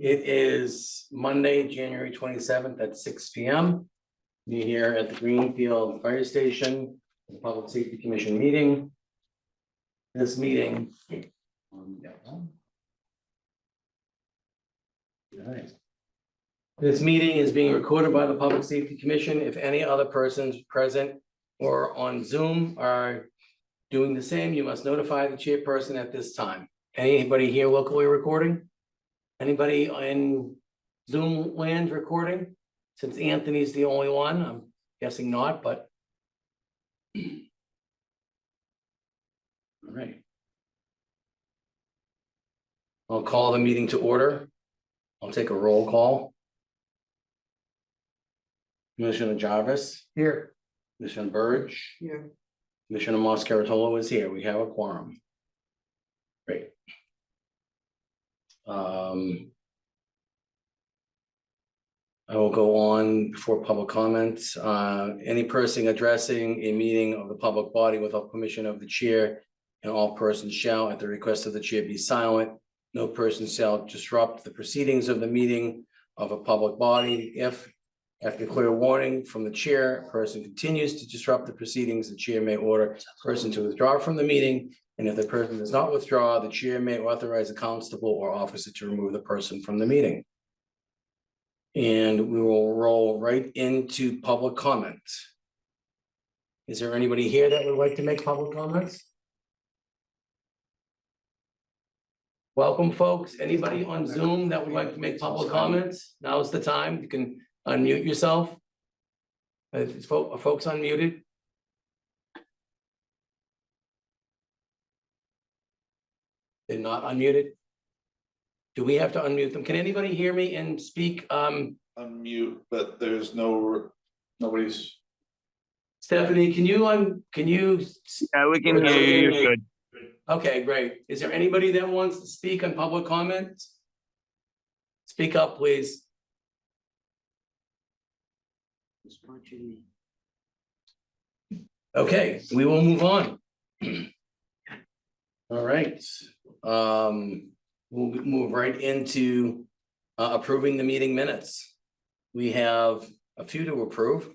It is Monday, January 27th at 6 p.m. Be here at the Greenfield Fire Station, the Public Safety Commission meeting. This meeting. All right. This meeting is being recorded by the Public Safety Commission. If any other persons present or on Zoom are doing the same, you must notify the chairperson at this time. Anybody here locally recording? Anybody in Zoom land recording? Since Anthony's the only one, I'm guessing not, but. All right. I'll call the meeting to order. I'll take a roll call. Commissioner Jarvis. Here. Commissioner Burge. Here. Commissioner Moscaratolo is here. We have a quorum. Great. I will go on before public comments. Any person addressing a meeting of the public body without permission of the chair, and all persons shall, at the request of the chair, be silent. No person shall disrupt the proceedings of the meeting of a public body. If, after clear warning from the chair, a person continues to disrupt the proceedings, the chair may order a person to withdraw from the meeting. And if the person does not withdraw, the chair may authorize a constable or officer to remove the person from the meeting. And we will roll right into public comments. Is there anybody here that would like to make public comments? Welcome, folks. Anybody on Zoom that would like to make public comments? Now's the time. You can unmute yourself. Are folks unmuted? They're not unmuted. Do we have to unmute them? Can anybody hear me and speak? Unmute, but there's nobody's. Stephanie, can you? Yeah, we can hear you. You're good. Okay, great. Is there anybody that wants to speak on public comments? Speak up, please. Okay, we will move on. All right. We'll move right into approving the meeting minutes. We have a few to approve.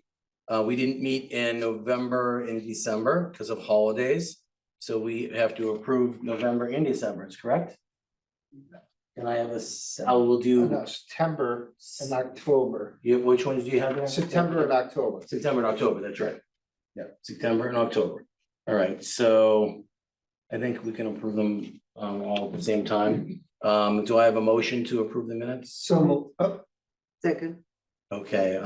We didn't meet in November and December because of holidays. So we have to approve November and December, is correct? And I have I will do. No, September and October. Which ones do you have there? September and October. September and October, that's right. Yeah, September and October. All right, so I think we can approve them all at the same time. Do I have a motion to approve the minutes? So, Second. Okay,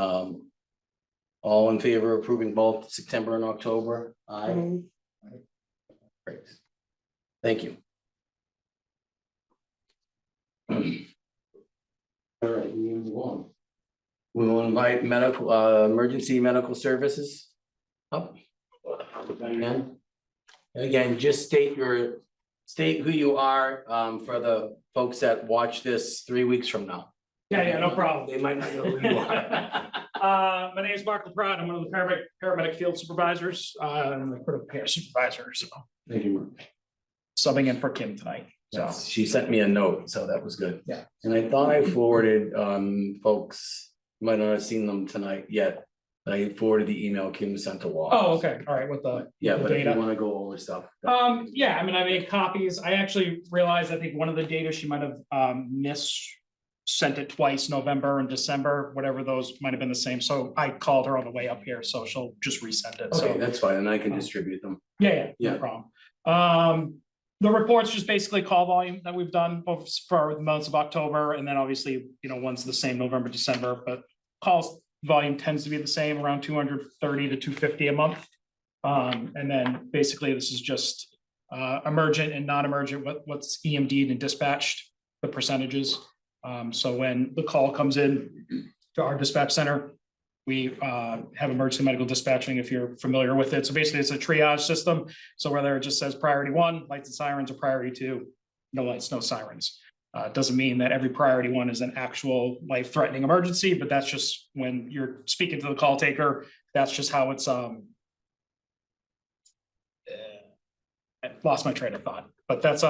all in favor of approving both September and October? Aye. Great. Thank you. All right, we move on. We will invite medical, emergency medical services up. Again, just state who you are for the folks that watch this 3 weeks from now. Yeah, no problem. They might not know who you are. My name is Mark LaPrade. I'm one of the paramedic field supervisors. I'm the critical care supervisor, so Thank you. subbing in for Kim tonight. So Yes, she sent me a note, so that was good. Yeah. And I thought I forwarded, folks, might not have seen them tonight yet. I forwarded the email Kim sent to Wall. oh, okay, all right, with the Yeah, the but if you data. want to go over stuff. Yeah, I mean, I made copies. I actually realized, I think one of the data she might have sent it twice, November and December, whatever those might have been the same. So I called her on the way up here, so she'll just resend it. Okay, So that's fine, and I can distribute them. yeah, Yeah. no problem. The report's just basically call volume that we've done both for the months of October, and then obviously, one's the same November, December, but calls volume tends to be the same, around 230 to 250 a month. And then basically this is just emergent and non-emergent, what's EMD'd and dispatched, the percentages. So when the call comes in to our dispatch center, we have emergency medical dispatching, if you're familiar with it. So basically it's a triage system. So whether it just says priority 1, lights and sirens, or priority 2, no lights, no sirens. Doesn't mean that every priority 1 is an actual life-threatening emergency, but that's just when you're speaking to the call taker, that's just how it's I lost my train of thought, but that's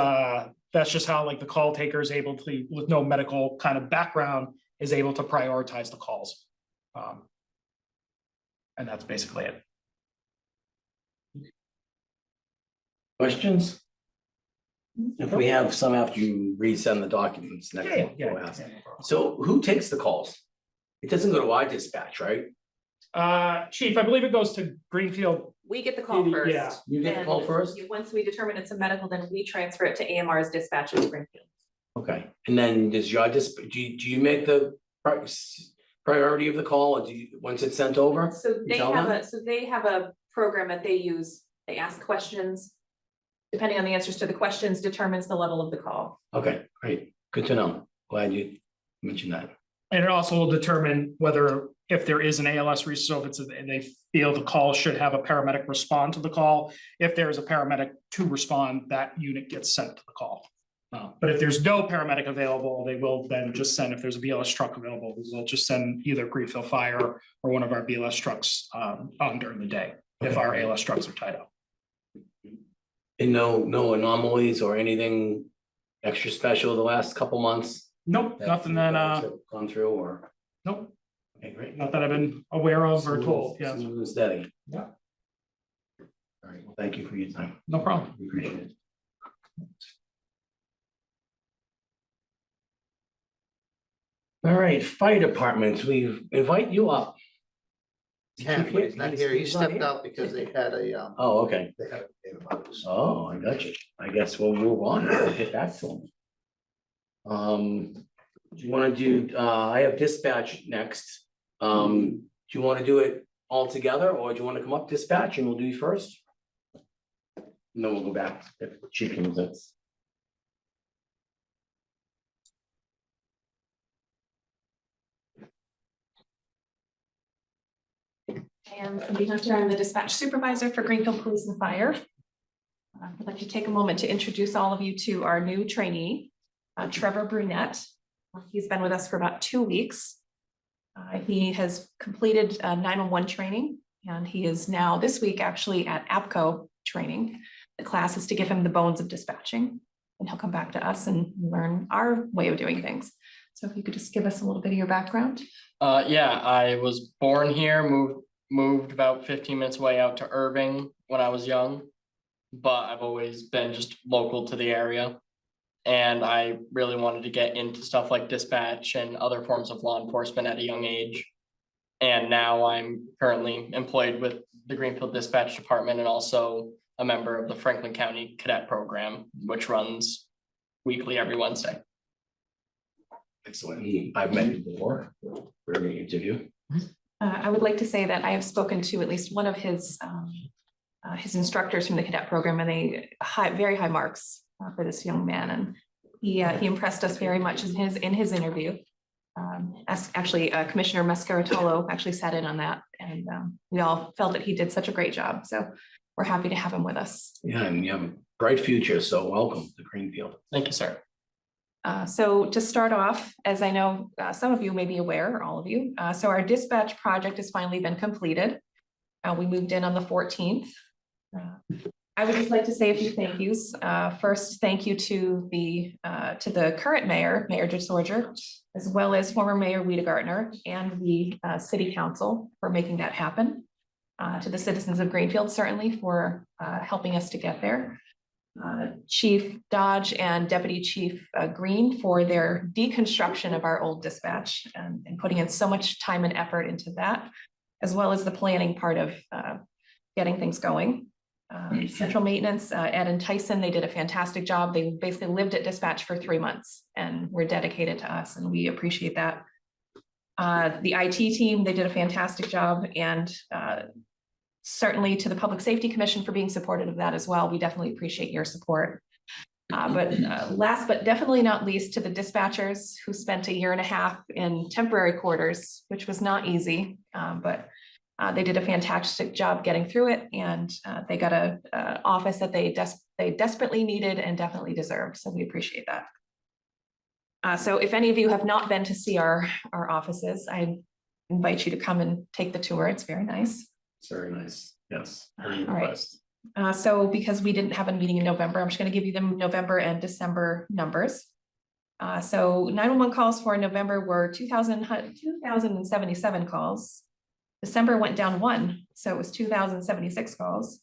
that's just how like the call taker is able to, with no medical kind of background, is able to prioritize the calls. And that's basically it. Questions? If we have some after you resend the documents next month, we'll ask. So who takes the calls? It doesn't go to our dispatch, right? Chief, I believe it goes to Greenfield. We get the call first. Yeah. You get the call and first? Once we determine it's a medical, then we transfer it to AMR's dispatch in Springfield. Okay, and then does your do you make the priority of the call, or do you, once it's sent over? So they tell have them? they have a program that they use. They ask questions. Depending on the answers to the questions determines the level of the call. Okay, great, good to know. Glad you mentioned that. And it also will determine whether, if there is an ALS resource, so if it's, and they feel the call should have a paramedic respond to the call. If there is a paramedic to respond, that unit gets sent to the call. But if there's no paramedic available, they will then just send, if there's a BLS truck available, they'll just send either Greenfield Fire or one of our BLS trucks on during the day, if our ALS trucks are tied up. And no anomalies or anything extra special the last couple months? Nope, nothing that, Gone through or, nope, okay, great. not that I've been aware of or told, yeah, Smooth and steady. Yeah. All right, well, thank you for your time. no problem. We appreciate it. All right, fire departments, we invite you up. Yeah, but he's not here. He stepped out because they had a, Oh, okay. they had a. Oh, I got you. I guess we'll move on. We'll get back to them. Do you want to do, I have dispatch next. Do you want to do it all together, or do you want to come up dispatch and we'll do you first? And then we'll go back if chief comes in. And Cindy Hunter, I'm the dispatch supervisor for Greenfield Police and Fire. I'd like to take a moment to introduce all of you to our new trainee, Trevor Brunette. He's been with us for about 2 weeks. He has completed 911 training, and he is now this week actually at APCO training. The class is to give him the bones of dispatching, and he'll come back to us and learn our way of doing things. So if you could just give us a little bit of your background. Yeah, I was born here, moved about 15 minutes away out to Irving when I was young, but I've always been just local to the area. And I really wanted to get into stuff like dispatch and other forms of law enforcement at a young age. And now I'm currently employed with the Greenfield Dispatch Department and also a member of the Franklin County Cadet Program, which runs weekly every Wednesday. Excellent. I've met you before for an interview. I would like to say that I have spoken to at least one of his instructors from the cadet program, and they very high marks for this young man, and he impressed us very much in his interview. Actually, Commissioner Mascaratolo actually sat in on that, and we all felt that he did such a great job. So we're happy to have him with us. Yeah, and you have a bright future, so welcome to Greenfield. Thank you, sir. So to start off, as I know some of you may be aware, or all of you, so our dispatch project has finally been completed. We moved in on the 14th. I would just like to say a few thank yous. First, thank you to the current mayor, Mayor DeSorger, as well as former Mayor Wiedegartner and the city council for making that happen. To the citizens of Greenfield, certainly for helping us to get there. Chief Dodge and Deputy Chief Green for their deconstruction of our old dispatch and putting in so much time and effort into that, as well as the planning part of getting things going. Central Maintenance, Ed and Tyson, they did a fantastic job. They basically lived at dispatch for 3 months and were dedicated to us, and we appreciate that. The IT team, they did a fantastic job, and certainly to the Public Safety Commission for being supportive of that as well. We definitely appreciate your support. But last but definitely not least, to the dispatchers who spent 1.5 years in temporary quarters, which was not easy, but they did a fantastic job getting through it, and they got a office that they desperately needed and definitely deserved. So we appreciate that. So if any of you have not been to see our offices, I invite you to come and take the tour. It's very nice. It's very nice. Yes. Very All right. impressed. So because we didn't have a meeting in November, I'm just gonna give you the November and December numbers. So 911 calls for November were 2,077 calls. December went down 1, so it was 2,076 calls.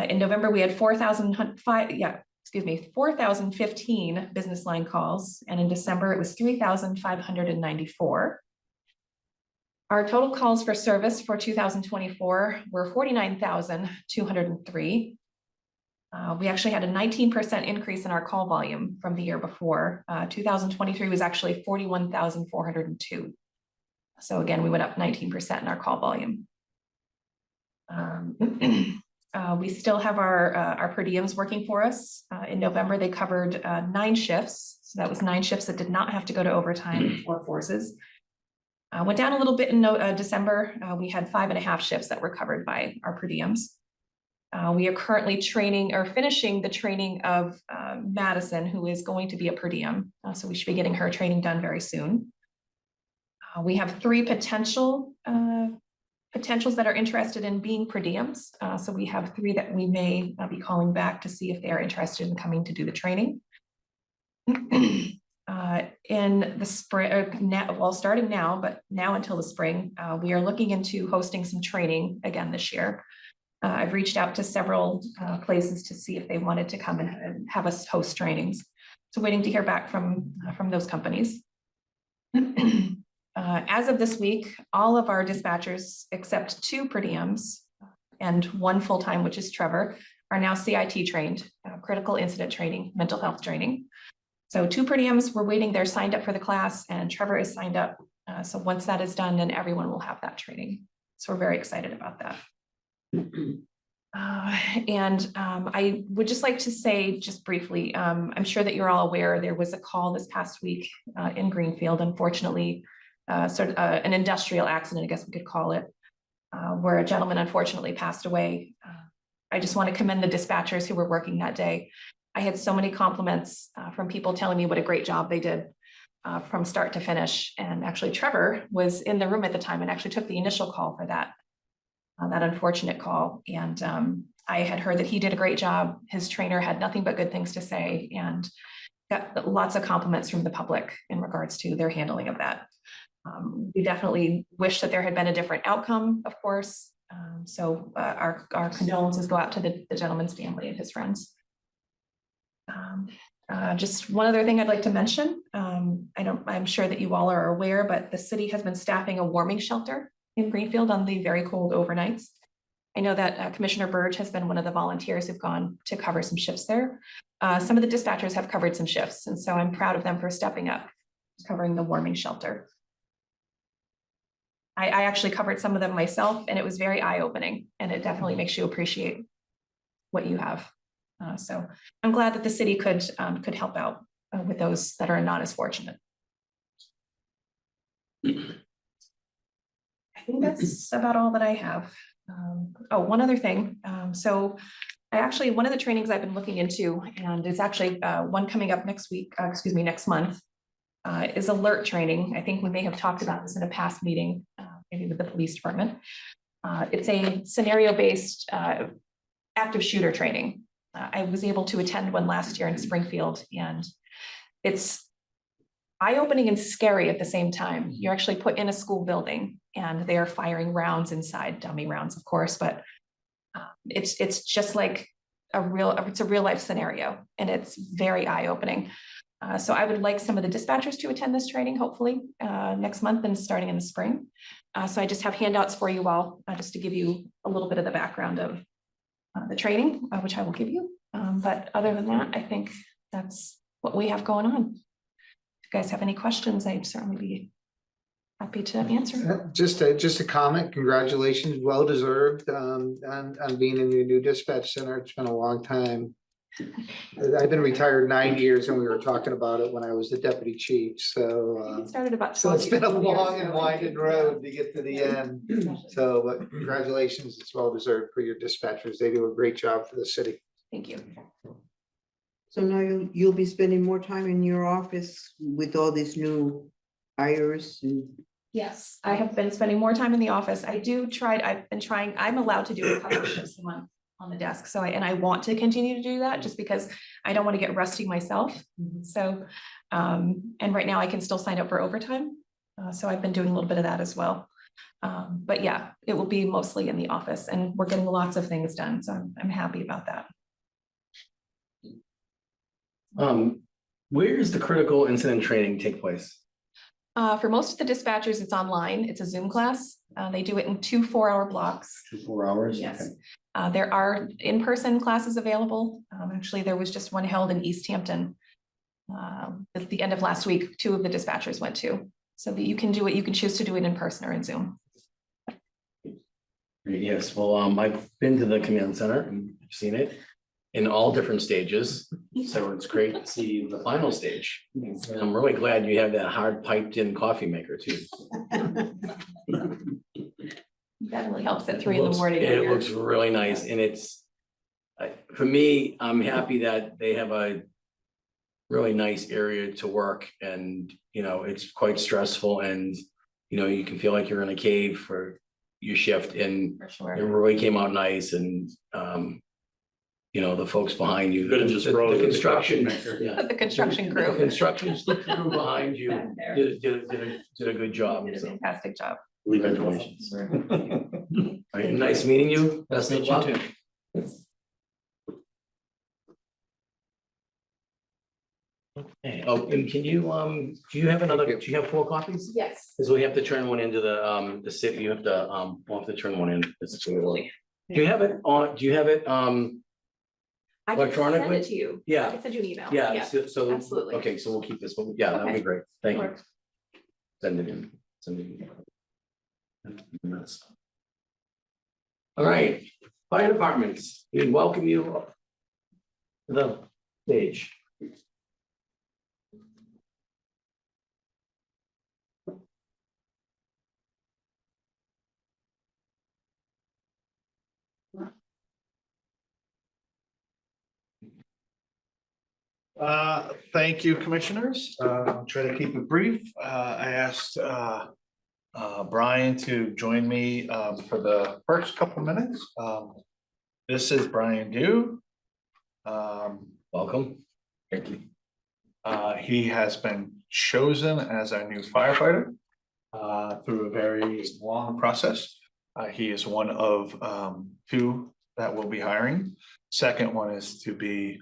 In November, we had 4,015 business line calls, and in December, it was 3,594. Our total calls for service for 2024 were 49,203. We actually had a 19% increase in our call volume from the year before. 2023 was actually 41,402. So again, we went up 19% in our call volume. We still have our per diems working for us. In November, they covered 9 shifts. So that was 9 shifts that did not have to go to overtime or forces. Went down a little bit in December. We had 5.5 shifts that were covered by our per diems. We are currently training or finishing the training of Madison, who is going to be a per diem. So we should be getting her training done very soon. We have 3 potentials that are interested in being per diems. So we have 3 that we may be calling back to see if they are interested in coming to do the training. In the spring, starting now, but now until the spring, we are looking into hosting some training again this year. I've reached out to several places to see if they wanted to come and have us host trainings. So waiting to hear back from those companies. As of this week, all of our dispatchers, except 2 per diems and 1 full-time, which is Trevor, are now CIT trained, critical incident training, mental health training. So 2 per diems were waiting, they're signed up for the class, and Trevor is signed up. So once that is done, then everyone will have that training. So we're very excited about that. I would just like to say just briefly, I'm sure that you're all aware there was a call this past week in Greenfield, unfortunately, an industrial accident, I guess we could call it, where a gentleman unfortunately passed away. I just want to commend the dispatchers who were working that day. I had so many compliments from people telling me what a great job they did from start to finish. And actually Trevor was in the room at the time and actually took the initial call for that unfortunate call. And I had heard that he did a great job. His trainer had nothing but good things to say and got lots of compliments from the public in regards to their handling of that. We definitely wish that there had been a different outcome, of course. So our condolences go out to the gentleman's family and his friends. Just one other thing I'd like to mention. I'm sure that you all are aware, but the city has been staffing a warming shelter in Greenfield on the very cold overnights. I know that Commissioner Burge has been one of the volunteers who've gone to cover some shifts there. Some of the dispatchers have covered some shifts, and so I'm proud of them for stepping up, covering the warming shelter. I actually covered some of them myself, and it was very eye-opening, and it definitely makes you appreciate what you have. So I'm glad that the city could help out with those that are not as fortunate. I think that's about all that I have. One other thing. So one of the trainings I've been looking into, and it's actually one coming up next month, is alert training. I think we may have talked about this in a past meeting, maybe with the police department. It's a scenario-based active shooter training. I was able to attend one last year in Springfield, and it's eye-opening and scary at the same time. You're actually put in a school building and they are firing rounds inside, dummy rounds, of course, but it's just like it's a real life scenario, and it's very eye-opening. So I would like some of the dispatchers to attend this training, hopefully next month and starting in the spring. So I just have handouts for you all, just to give you a little bit of the background of the training, which I will give you. But other than that, I think that's what we have going on. If you guys have any questions, I'd certainly be happy to answer. Just a comment. Congratulations, well deserved on being in your new dispatch center. It's been a long time. I've been retired 9 years, and we were talking about it when I was the deputy chief. So It started about so it's been a 12 years long and ago. winding road to get to the end. So, but congratulations, it's well deserved for your dispatchers. They do a great job for the city. Thank you. So now you'll be spending more time in your office with all these new hires and. Yes, I have been spending more time in the office. I've been trying, I'm allowed to do a couple of shifts a month. on the desk. So I want to continue to do that just because I don't want to get rusty myself. So, and right now I can still sign up for overtime. So I've been doing a little bit of that as well. But yeah, it will be mostly in the office and we're getting lots of things done. So I'm happy about that. Where does the critical incident training take place? For most of the dispatchers, it's online. It's a Zoom class. They do it in 2 4-hour blocks. 4 hours? Yes. Okay. There are in-person classes available. Actually, there was just one held in East Hampton. At the end of last week, 2 of the dispatchers went to. So that you can do it, you can choose to do it in person or in Zoom. Yes, well, I've been to the command center and seen it in all different stages. So it's great to see the final stage. And I'm really glad you have that hard piped in coffee maker too. That really helps at 3 in the morning. when It you're- looks really nice and it's, for me, I'm happy that they have a really nice area to work and, you know, it's quite stressful and, you know, you can feel like you're in a cave for your shift and For it sure. really came out nice and, you know, the folks behind you. Could've just the frozen the construction, coffee yeah. The construction The crew. construction crew behind you Back there. did a good job. Did a So, fantastic job. congratulations. All right, nice meeting you. Best of Meet you luck. too. Okay, oh, and can you, do you have another, do you have 4 copies? Yes. Because we have to turn one into the city, you have to, we'll have to turn one in. Absolutely. Do you have it on, do you have it, I can send Electronically? it to you. I yeah, can send you an email. yeah, so, absolutely. okay, so we'll keep this, one. Yeah, that'd be Okay. great, thank you. Sure. Send it in, send it in. All right, fire departments, we welcome you to the stage. Thank you, commissioners. I'll try to keep it brief. I asked Brian to join me for the first couple minutes. This is Brian Dew. Welcome. Thank you. He has been chosen as our new firefighter through a very long process. He is one of 2 that we'll be hiring. Second one is to be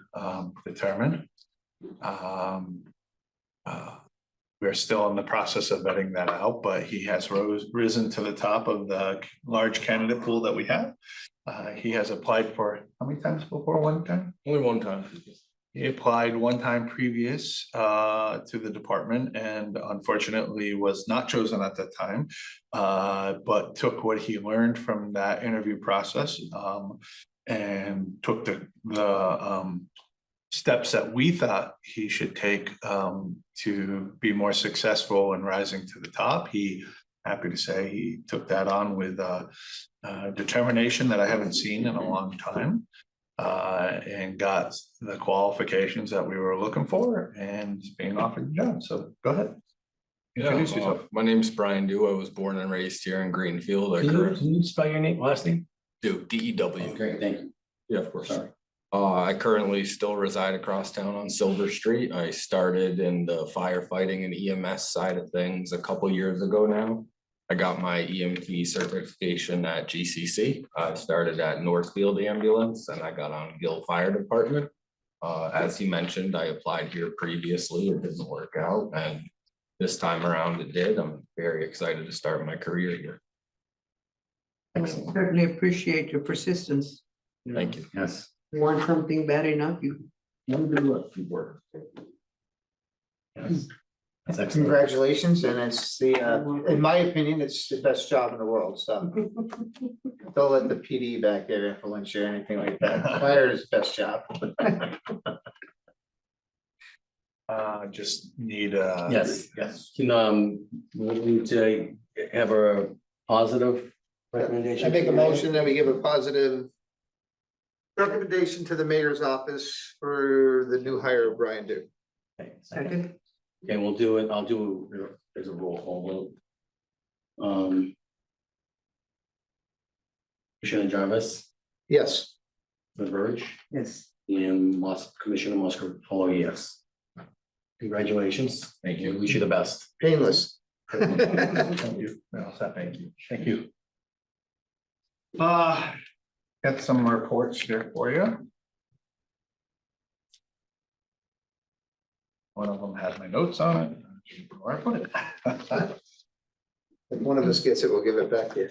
determined. We're still in the process of vetting that out, but he has risen to the top of the large candidate pool that we have. He has applied for, how many times before? 1 time? Only 1 time. He applied 1 time previous to the department and unfortunately was not chosen at that time. But took what he learned from that interview process and took the steps that we thought he should take to be more successful in rising to the top. He, happy to say, he took that on with determination that I haven't seen in a long time. And got the qualifications that we were looking for and is being offered the job. So go ahead. Introduce Yeah, yourself. my name's Brian Dew. I was born and raised here in Greenfield. I Can currently you spell your name, last name? do DEW. Great, thank you. Yeah, of course. Sorry. I currently still reside across town on Silver Street. I started in the firefighting and EMS side of things a couple years ago now. I got my EMT certification at GCC. I started at Northfield Ambulance and I got on Gill Fire Department. As you mentioned, I applied here previously. It didn't work out and this time around it did. I'm very excited to start my career here. I certainly appreciate your persistence. Thank you. Yes. You want something bad enough, you. Yes. That's excellent. Congratulations, and it's the, in my opinion, it's the best job in the world, so. Don't let the PD back there influence you or anything like that. Fire is the best job. Just need Yes, yes. Can, we need to have a positive recommendation. I make a motion that we give a positive recommendation to the mayor's office for the new hire of Brian Dew. Okay, Second, Okay, we'll do it, I'll do, there's a roll call vote. Commissioner Jarvis, Yes. The Verge, Yes. and Commissioner Muscar, yes. Congratulations. Thank you. We wish you the best. Painless. Thank you. No, thank you. Thank you. Got some reports here for you. One of them had my notes on it. Where I put it. If one of us gets it, we'll give it back to you.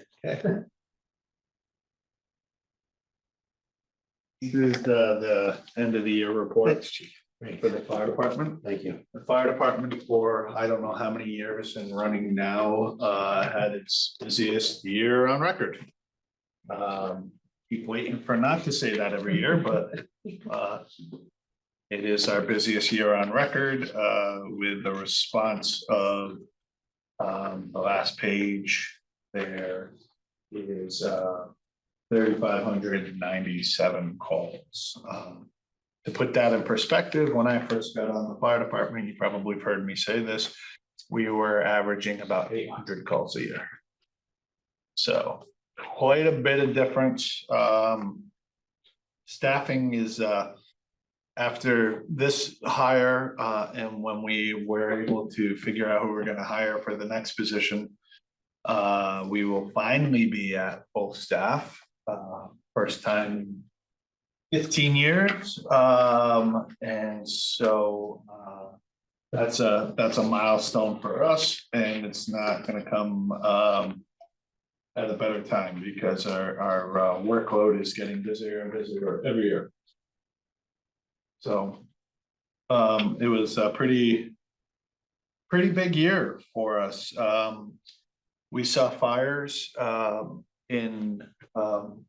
This is the end of the year report Thanks, Chief. for the fire department. Thank you. The fire department for, I don't know how many years and running now, had its busiest year on record. Keep waiting for not to say that every year, but, it is our busiest year on record, with the response of, the last page there is, 3,597 calls. To put that in perspective, when I first got on the fire department, you probably have heard me say this, we were averaging about 800 calls a year. So quite a bit of difference. Staffing is, after this hire, and when we were able to figure out who we're gonna hire for the next position, we will finally be at full staff, first time in 15 years. And so, that's a milestone for us, and it's not gonna come, at a better time because our workload is getting busier and busier every year. So, it was a pretty big year for us. We saw fires,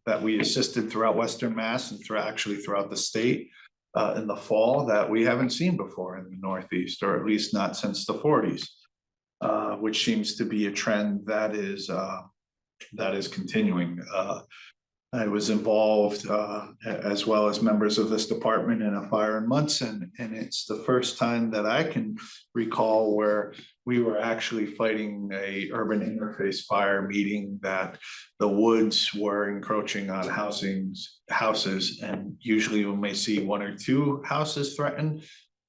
that we assisted throughout Western Mass and throughout the state, in the fall that we haven't seen before in the Northeast, or at least not since the 40s. Which seems to be a trend that is continuing. I was involved, as well as members of this department, in a fire in Munson, and it's the first time that I can recall where we were actually fighting a urban interface fire, meeting that the woods were encroaching on houses, and usually we may see one or two houses threatened.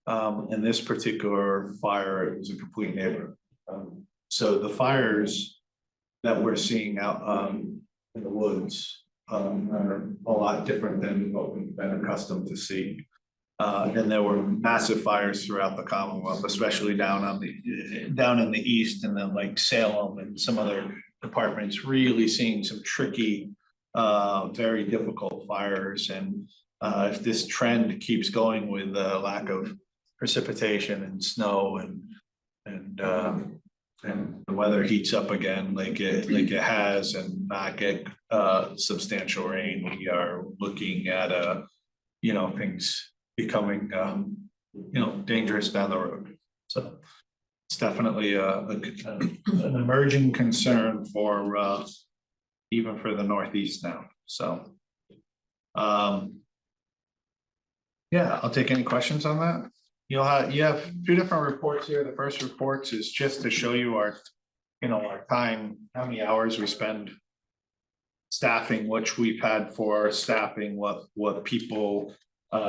In this particular fire, it was a complete neighborhood. So the fires that we're seeing out, in the woods, are a lot different than what we've been accustomed to see. And there were massive fires throughout the Commonwealth, especially down in the east, and then like Salem and some other departments really seeing some tricky, very difficult fires. And if this trend keeps going with the lack of precipitation and snow and the weather heats up again like it has, and not get substantial rain, we are looking at things becoming dangerous down the road. So it's definitely an emerging concern for even for the Northeast now. So yeah, I'll take any questions on that. You have two different reports here. The first report is just to show you our time, how many hours we spend staffing, which we've had for staffing, what people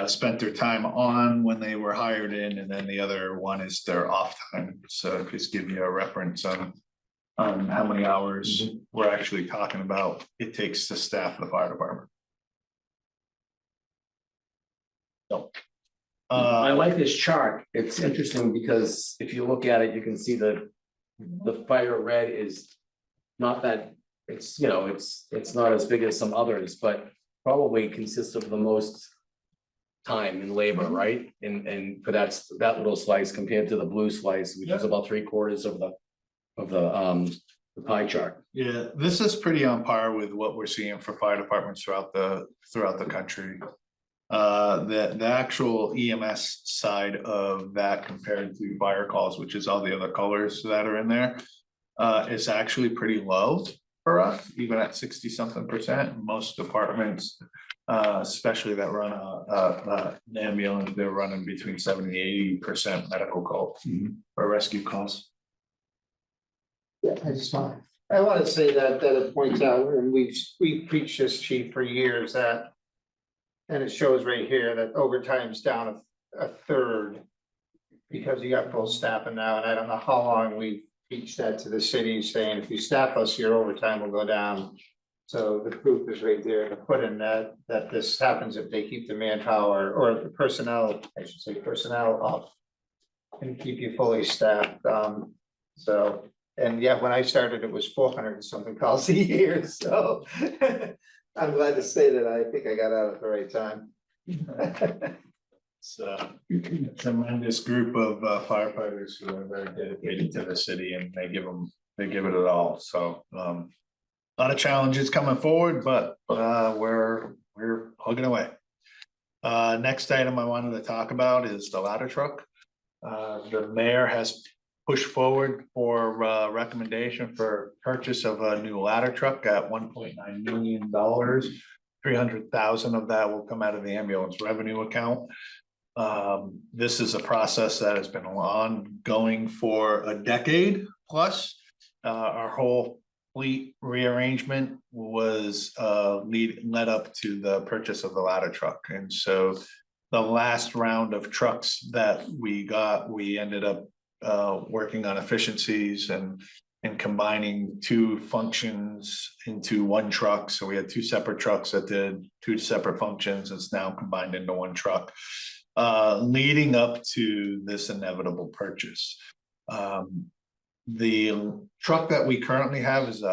spent their time on when they were hired in, and then the other one is their off time. So just give you a reference on how many hours we're actually talking about it takes to staff the fire department. So. I like this chart. It's interesting because if you look at it, you can see the fire red is not that, it's not as big as some others, but probably consists of the most time and labor, right? And for that little slice compared to the blue slice, which is about 3/4 of the pie chart. Yeah, this is pretty on par with what we're seeing for fire departments throughout the country. The actual EMS side of that compared to fire calls, which is all the other colors that are in there, is actually pretty low for us, even at 60-something%. Most departments, especially that run an ambulance, they're running between 70-80% medical calls or rescue calls. Yeah, I want to say that it points out, and we've preached this, Chief, for years, that And it shows right here that overtime's down a third. Because you got full staffing now, and I don't know how long we teach that to the city, saying if you staff us, your overtime will go down. So the proof is right there to put in that this happens if they keep the manpower or the personnel, I should say personnel up. And keep you fully staffed, so, and yeah, when I started, it was 400 and something calls a year, so. I'm glad to say that I think I got out at the right time. It's a tremendous group of firefighters who are very dedicated to the city and they give it all, so, a lot of challenges coming forward, but, we're plugging away. Next item I wanted to talk about is the ladder truck. The mayor has pushed forward for recommendation for purchase of a new ladder truck at $1.9 million. 300,000 of that will come out of the ambulance revenue account. This is a process that has been ongoing for a decade plus. Our whole fleet rearrangement was led up to the purchase of the ladder truck, and so the last round of trucks that we got, we ended up working on efficiencies and combining two functions into one truck. So we had two separate trucks that did two separate functions. It's now combined into one truck, leading up to this inevitable purchase. The truck that we currently have is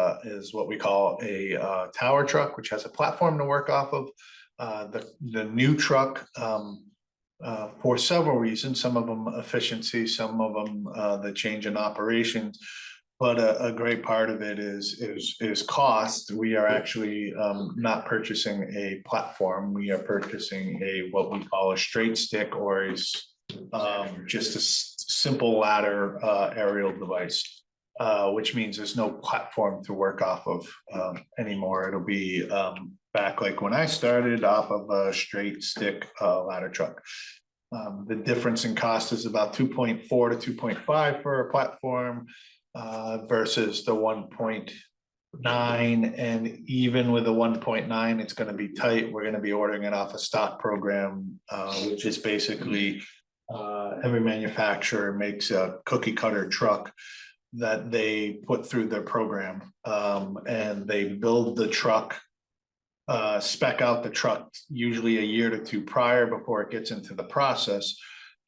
what we call a tower truck, which has a platform to work off of. The new truck, for several reasons, some of them efficiency, some of them the change in operations, but a great part of it is cost. We are actually not purchasing a platform. We are purchasing what we call a straight stick, or just a simple ladder aerial device, which means there's no platform to work off of anymore. It'll be back like when I started, off of a straight stick ladder truck. The difference in cost is about 2.4 to 2.5 for a platform versus the 1.9, and even with the 1.9, it's going to be tight. We're going to be ordering it off a stock program, which is basically every manufacturer makes a cookie cutter truck that they put through their program, and they build the truck, spec out the truck usually a year to two prior before it gets into the process.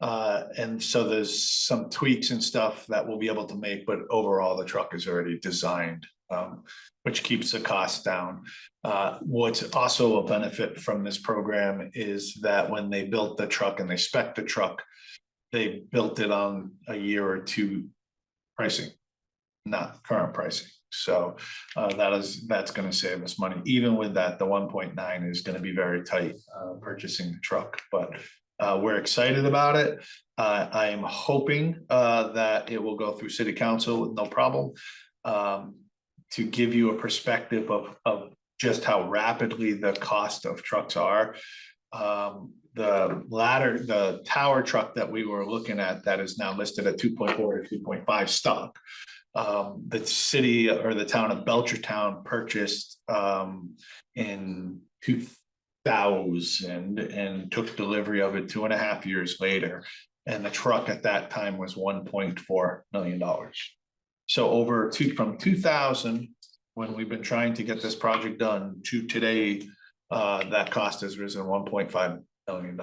And so there's some tweaks and stuff that we'll be able to make, but overall the truck is already designed, which keeps the cost down. What's also a benefit from this program is that when they built the truck and they spec'd the truck, they built it on a year or two pricing, not current pricing. So that's going to save us money. Even with that, the 1.9 is going to be very tight purchasing the truck, but we're excited about it. I am hoping that it will go through city council with no problem. To give you a perspective of just how rapidly the cost of trucks are, the tower truck that we were looking at that is now listed at 2.4 to 2.5 stock. The city or the town of Belchertown purchased in 2000 and took delivery of it 2.5 years later. And the truck at that time was $1.4 million. So from 2000, when we've been trying to get this project done, to today, that cost has risen $1.5 million.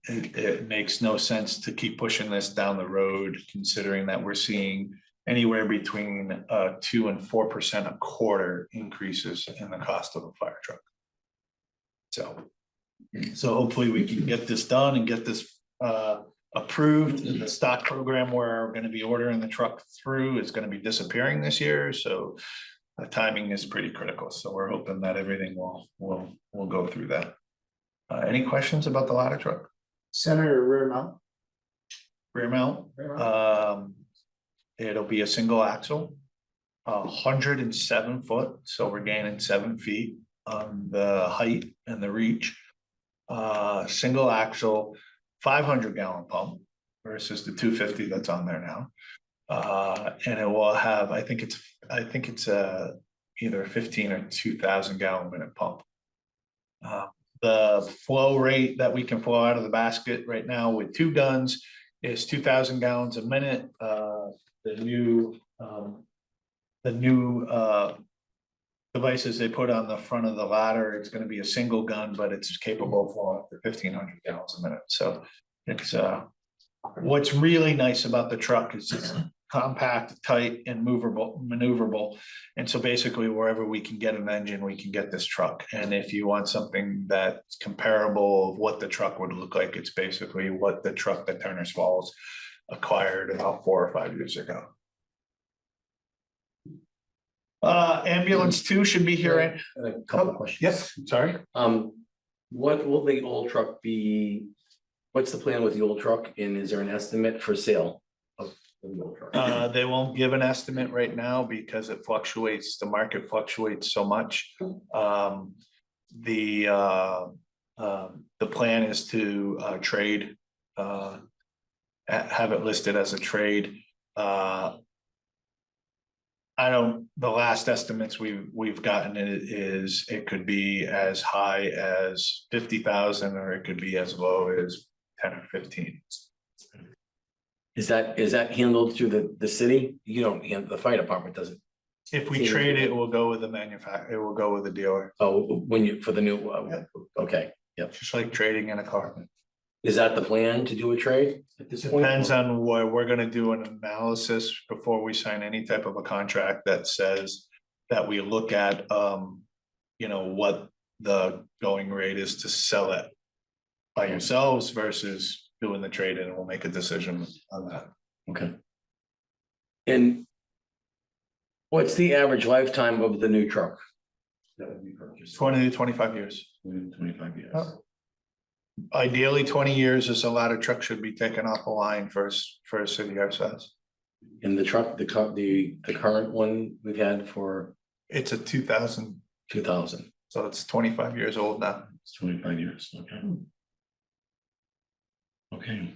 It makes no sense to keep pushing this down the road, considering that we're seeing anywhere between 2% and 4% a quarter increases in the cost of a fire truck. So hopefully we can get this done and get this approved. In the stock program where we're going to be ordering the truck through is going to be disappearing this year. So the timing is pretty critical. So we're hoping that everything will go through that. Any questions about the ladder truck? Center or rear mount? Rear mount. It'll be a single axle, 107 foot. So we're gaining 7 feet on the height and the reach. Single axle, 500 gallon pump versus the 250 that's on there now. And it will have, I think it's either 15 or 2,000 gallon minute pump. The flow rate that we can flow out of the basket right now with 2 guns is 2,000 gallons a minute. The new devices they put on the front of the ladder, it's gonna be a single gun, but it's capable of flowing up to 1,500 gallons a minute. So it's what's really nice about the truck is it's compact, tight, and maneuverable. And so basically wherever we can get an engine, we can get this truck. And if you want something that's comparable of what the truck would look like, it's basically what the truck that Turner's Falls acquired about 4 or 5 years ago. Ambulance 2 should be here in. A couple of questions. Yes, sorry. What will the old truck be? What's the plan with the old truck? And is there an estimate for sale of the old truck? They won't give an estimate right now because it fluctuates, the market fluctuates so much. The plan is to trade, have it listed as a trade. The last estimates we've gotten is it could be as high as 50,000 or it could be as low as 10 or 15. Is that handled through the city? You don't handle, the fire department doesn't. If we trade it, we'll go with the manufacturer, it will go with the dealer, Oh, for the new, okay, yep. just like trading in a car. Is that the plan to do a trade at this point? Depends on what we're gonna do an analysis before we sign any type of a contract that says that we look at, what the going rate is to sell it by yourselves versus doing the trade and we'll make a decision on that. Okay. And what's the average lifetime of the new truck? That would be purchased. 20 to 25 years. 25 years. Oh. Ideally, 20 years is a lot of trucks should be taken off the line for a city our size. And the truck, the current one we've had for It's a 2000, 2000, so it's 25 years old now. it's 25 years, okay. Okay.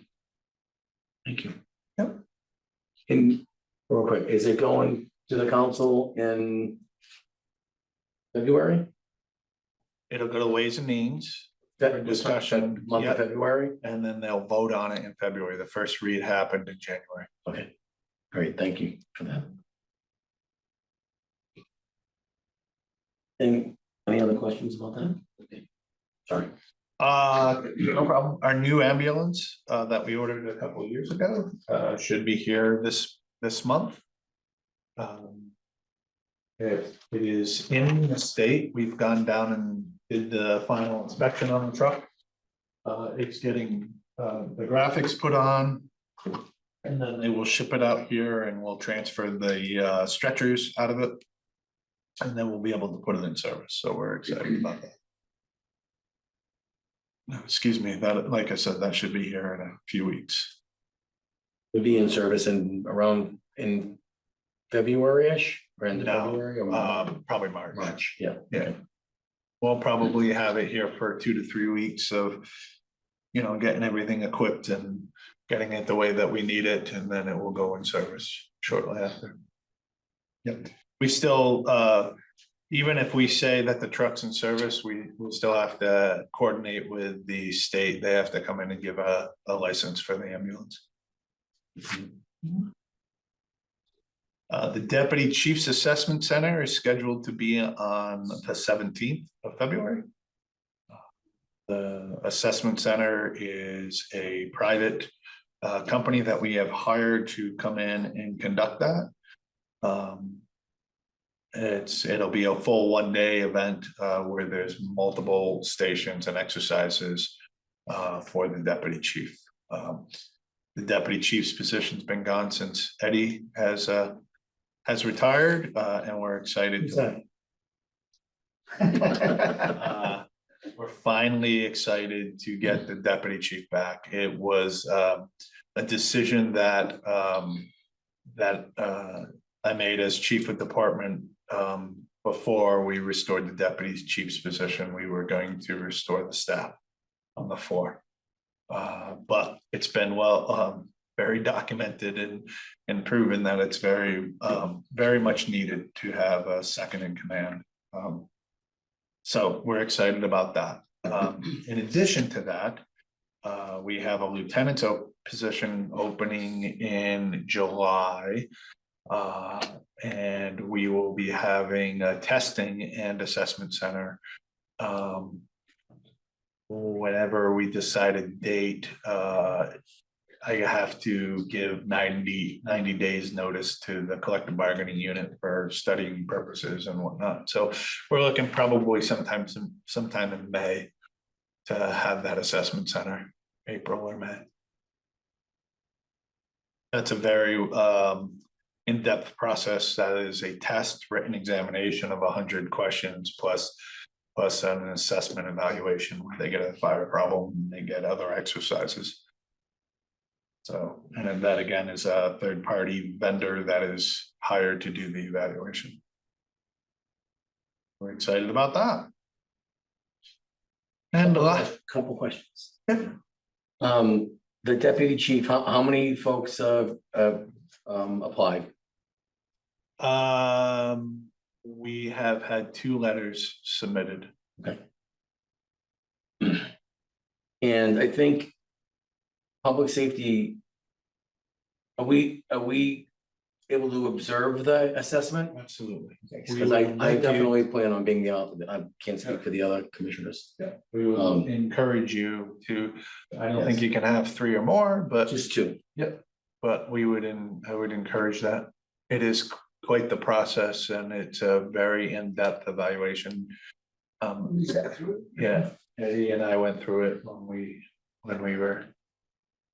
Thank you. Yep. And real quick, is it going to the council in February? It'll go to Ways and Means. That discussion, month yeah. of February? And then they'll vote on it in February. The first read happened in January. Okay, great, thank you for that. Any other questions about that? Okay. Sorry. No problem. Our new ambulance, that we ordered a couple of years ago, should be here this month. It is in the state. We've gone down and did the final inspection on the truck. It's getting, the graphics put on. And then they will ship it out here and we'll transfer the stretchers out of it. And then we'll be able to put it in service. So we're excited about that. Excuse me, that, like I said, that should be here in a few weeks. It'll be in service in February-ish or end of February or Probably March. March, yeah. Yeah. We'll probably have it here for 2 to 3 weeks of, getting everything equipped and getting it the way that we need it, and then it will go in service shortly after. Yep, we still, even if we say that the truck's in service, we will still have to coordinate with the state. They have to come in and give a license for the ambulance. The Deputy Chief's Assessment Center is scheduled to be on the 17th of February. The assessment center is a private company that we have hired to come in and conduct that. It'll be a full one-day event where there's multiple stations and exercises for the deputy chief. The deputy chief's position's been gone since Eddie has retired, and we're excited. We're finally excited to get the deputy chief back. It was a decision that I made as chief of department. Before we restored the deputy chief's position, we were going to restore the staff on the floor. But it's been very documented and proven that it's very much needed to have a second in command. So we're excited about that. In addition to that, we have a lieutenant's position opening in July. And we will be having a testing and assessment center. Whenever we decide a date, I have to give 90 days notice to the collective bargaining unit for studying purposes and whatnot. So we're looking probably sometime in May to have that assessment center, April or May. That's a very in-depth process. That is a test written examination of 100 questions plus an assessment evaluation where they get a fire problem and they get other exercises. So, and then that again is a third-party vendor that is hired to do the evaluation. We're excited about that. And Couple questions. The deputy chief, how many folks applied? We have had 2 letters submitted. Okay. And I think public safety, are we able to observe the assessment? Absolutely. Because I definitely plan on being I can't speak for the other commissioners. We will encourage you to, I don't think you can have 3 or more, but Just 2. but I would encourage that. It is quite the process and it's a very in-depth evaluation. Yeah, Eddie and I went through it when we were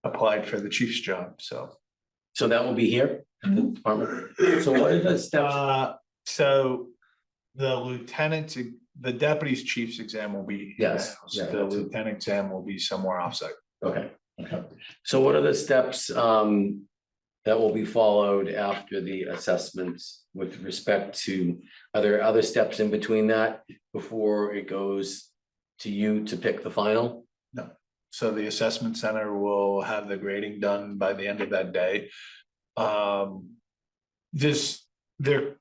applied for the chief's job, so. So that will be here at the department. So what are the steps? So the deputy's chief's exam will be. Yes, in-house. yeah, The that's it. lieutenant exam will be somewhere offsite. Okay. So what are the steps that will be followed after the assessments with respect to, are there other steps in between that before it goes to you to pick the final? No. So the assessment center will have the grading done by the end of that day. They're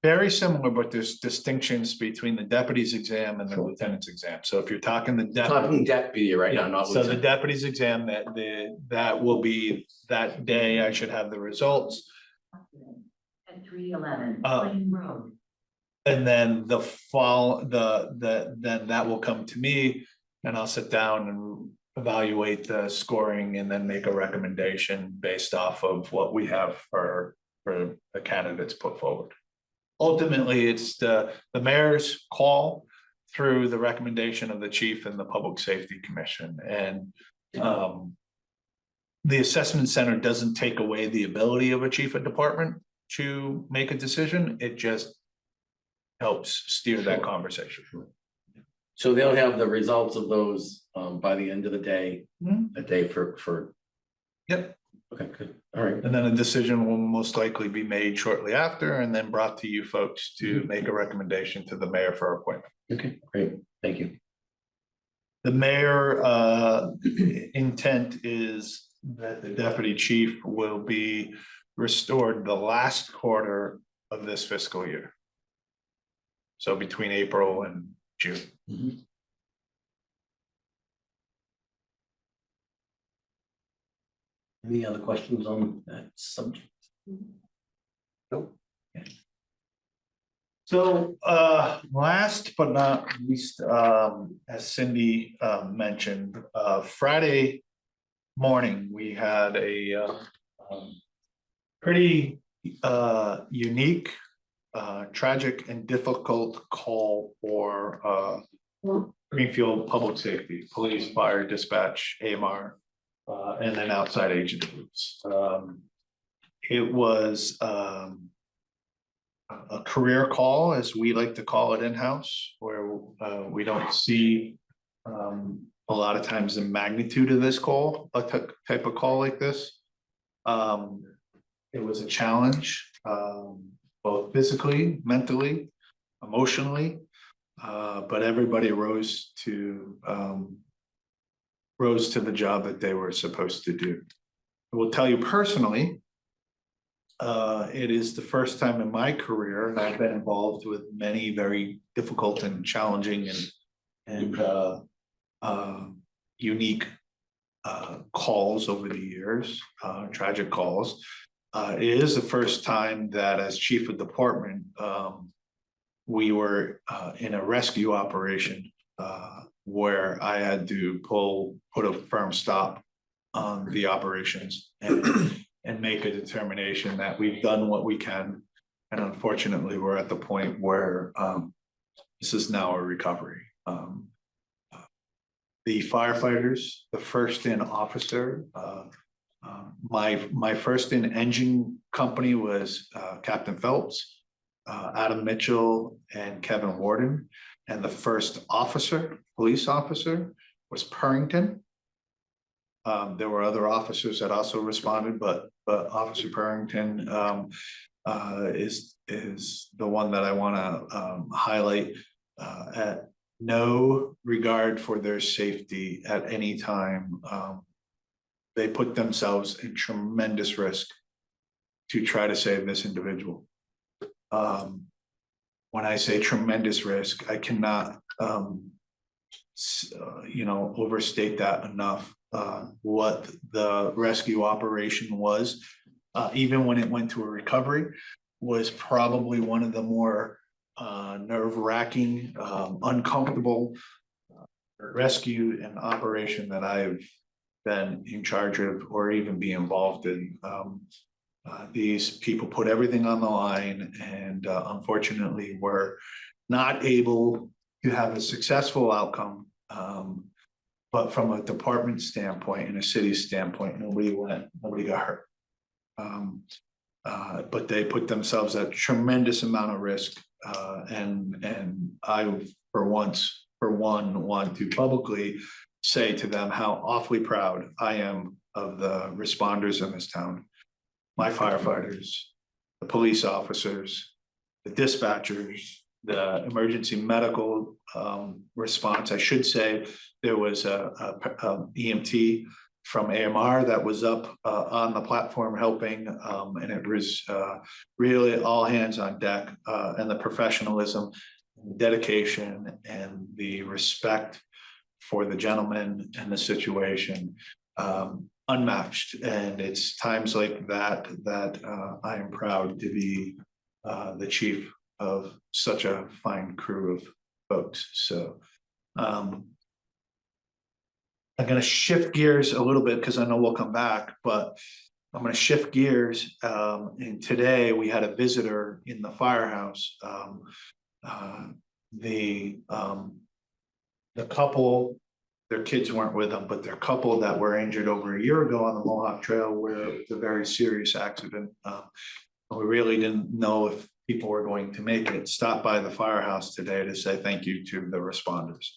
very similar, but there's distinctions between the deputy's exam and the lieutenant's exam. So if you're talking the Talking deputy right now, not so the lieutenant. deputy's exam, that will be that day. I should have the results. At 311 Uh, Plain Road. And then then that will come to me and I'll sit down and evaluate the scoring and then make a recommendation based off of what we have for the candidates put forward. Ultimately, it's the mayor's call through the recommendation of the chief and the Public Safety Commission. And the assessment center doesn't take away the ability of a chief of department to make a decision. It just helps steer that conversation. So they'll have the results of those by the end of the day, a day for. Yep. Okay, good. All right. And then a decision will most likely be made shortly after and then brought to you folks to make a recommendation to the mayor for appointment. Okay, great. Thank you. The mayor intent is that the deputy chief will be restored the last quarter of this fiscal year. So between April and June. Any other questions on that subject? Nope. Okay. So last but not least, as Cindy mentioned, Friday morning, we had a pretty unique, tragic and difficult call for Greenfield Public Safety, police, fire, dispatch, AMR, and then outside agencies. It was a career call, as we like to call it in-house, where we don't see a lot of times the magnitude of this call, a type of call like this. It was a challenge, both physically, mentally, emotionally, but everybody rose to the job that they were supposed to do. I will tell you personally, It is the first time in my career, and I've been involved with many very difficult and challenging and unique calls over the years, tragic calls. It is the first time that as chief of department, we were in a rescue operation where I had to put a firm stop on the operations and make a determination that we've done what we can. And unfortunately, we're at the point where this is now a recovery. The firefighters, the first in officer, my first in engine company was Captain Phelps, Adam Mitchell, and Kevin Warden. And the first officer, police officer, was Purrington. There were other officers that also responded, but Officer Purrington is the one that I want to highlight. At no regard for their safety at any time, they put themselves in tremendous risk to try to save this individual. When I say tremendous risk, I cannot overstate that enough. What the rescue operation was, even when it went to a recovery, was probably one of the more nerve-wracking, uncomfortable rescue and operation that I've been in charge of or even be involved in. These people put everything on the line, and unfortunately were not able to have a successful outcome. But from a department standpoint and a city standpoint, nobody got hurt. But they put themselves at tremendous amount of risk. And I, for one, want to publicly say to them how awfully proud I am of the responders in this town. My firefighters, the police officers, the dispatchers, the emergency medical response. I should say there was a EMT from AMR that was up on the platform helping, and it was really all hands on deck, and the professionalism, the dedication, and the respect for the gentleman and the situation, unmatched. And it's times like that I am proud to be the chief of such a fine crew of folks. So I'm going to shift gears a little bit because I know we'll come back, but I'm going to shift gears. And today we had a visitor in the firehouse. The couple, their kids weren't with them, but their couple that were injured over a year ago on the Mohawk Trail, where it was a very serious accident. We really didn't know if people were going to make it. Stopped by the firehouse today to say thank you to the responders.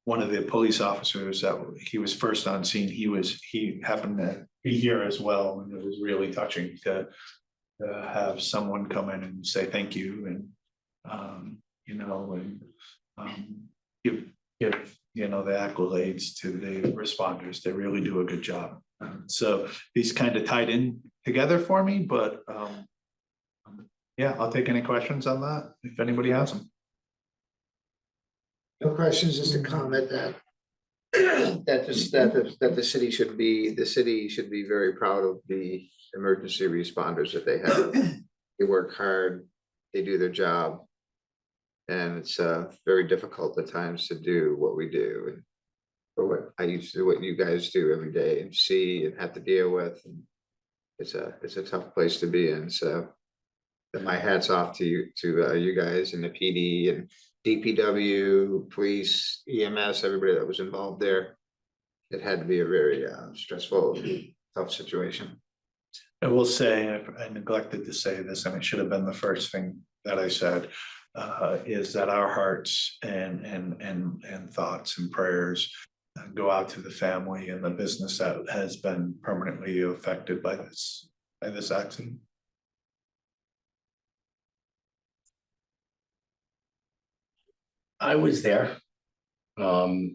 One of the police officers that he was first on scene, he happened to be here as well, and it was really touching to have someone come in and say thank you, and give the accolades to the responders. They really do a good job. So these kind of tied in together for me, but yeah, I'll take any questions on that if anybody has them. No questions, just a comment that the city should be very proud of the emergency responders that they have. They work hard, they do their job, and it's very difficult at times to do what we do, and or what I used to do, what you guys do every day and see and have to deal with. And it's a tough place to be in. So my hat's off to you guys and the PD and DPW, police, EMS, everybody that was involved there. It had to be a very stressful, tough situation. I will say, I neglected to say this, and it should have been the first thing that I said, is that our hearts and thoughts and prayers go out to the family and the business that has been permanently affected by this accident. I was there. I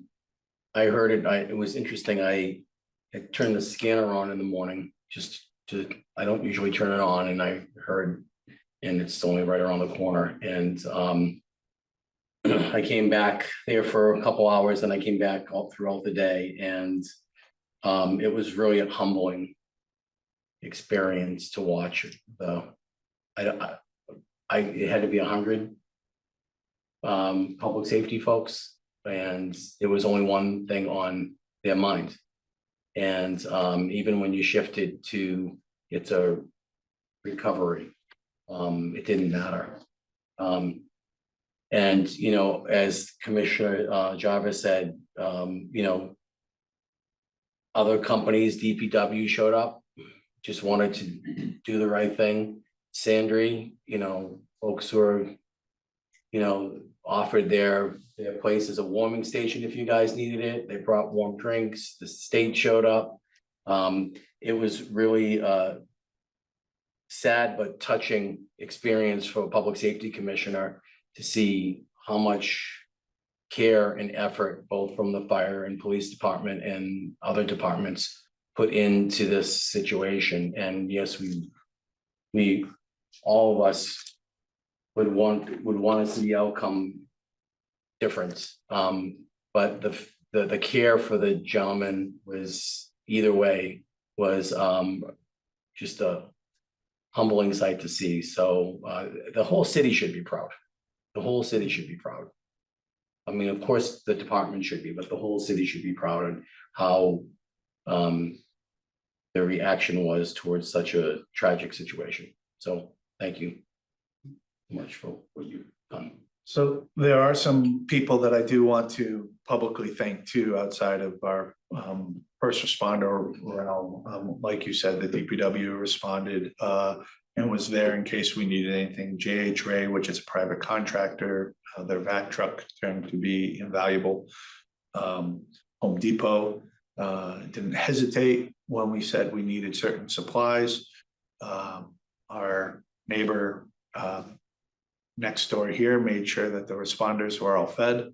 heard it. It was interesting. I turned the scanner on in the morning, I don't usually turn it on, and I heard, and it's only right around the corner, and I came back there for a couple hours, and I came back all throughout the day, and it was really a humbling experience to watch it had to be 100 public safety folks, and there was only one thing on their mind. And even when you shifted to it's a recovery, it didn't matter. And you know, as Commissioner Jarvis said, you know, other companies, DPW showed up, just wanted to do the right thing. Sandry, you know, folks who are, you know, offered their place as a warming station if you guys needed it. They brought warm drinks. The state showed up. It was really a sad but touching experience for a public safety commissioner to see how much care and effort, both from the fire and police department and other departments, put into this situation. And yes, we all of us would want to see the outcome different. But the care for the gentleman was either way was just a humbling sight to see. So the whole city should be proud. The whole city should be proud. I mean, of course, the department should be, but the whole city should be proud of how the reaction was towards such a tragic situation. So thank you much for what you've done. So there are some people that I do want to publicly thank too, outside of our first responder realm. Like you said, the DPW responded and was there in case we needed anything. JH Ray, which is a private contractor, their vac truck turned to be invaluable. Home Depot didn't hesitate when we said we needed certain supplies. Our neighbor next door here made sure that the responders were all fed.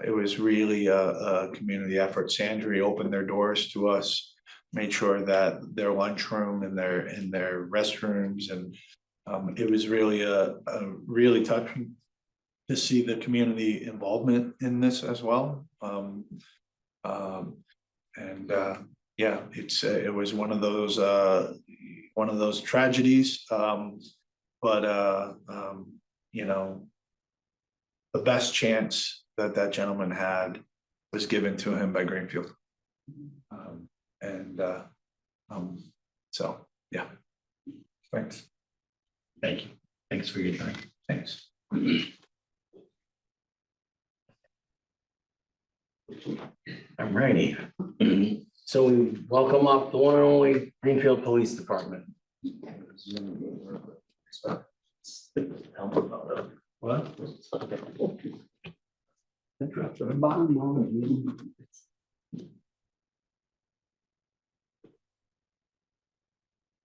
It was really a community effort. Sandry opened their doors to us, made sure that their lunchroom and their restrooms, and it was really a really touching to see the community involvement in this as well. Yeah, it was one of those tragedies, but you know, the best chance that gentleman had was given to him by Greenfield. So yeah, thanks. Thank you. Thanks for your time. Thanks. I'm ready. So we welcome up the one and only Greenfield Police Department. What?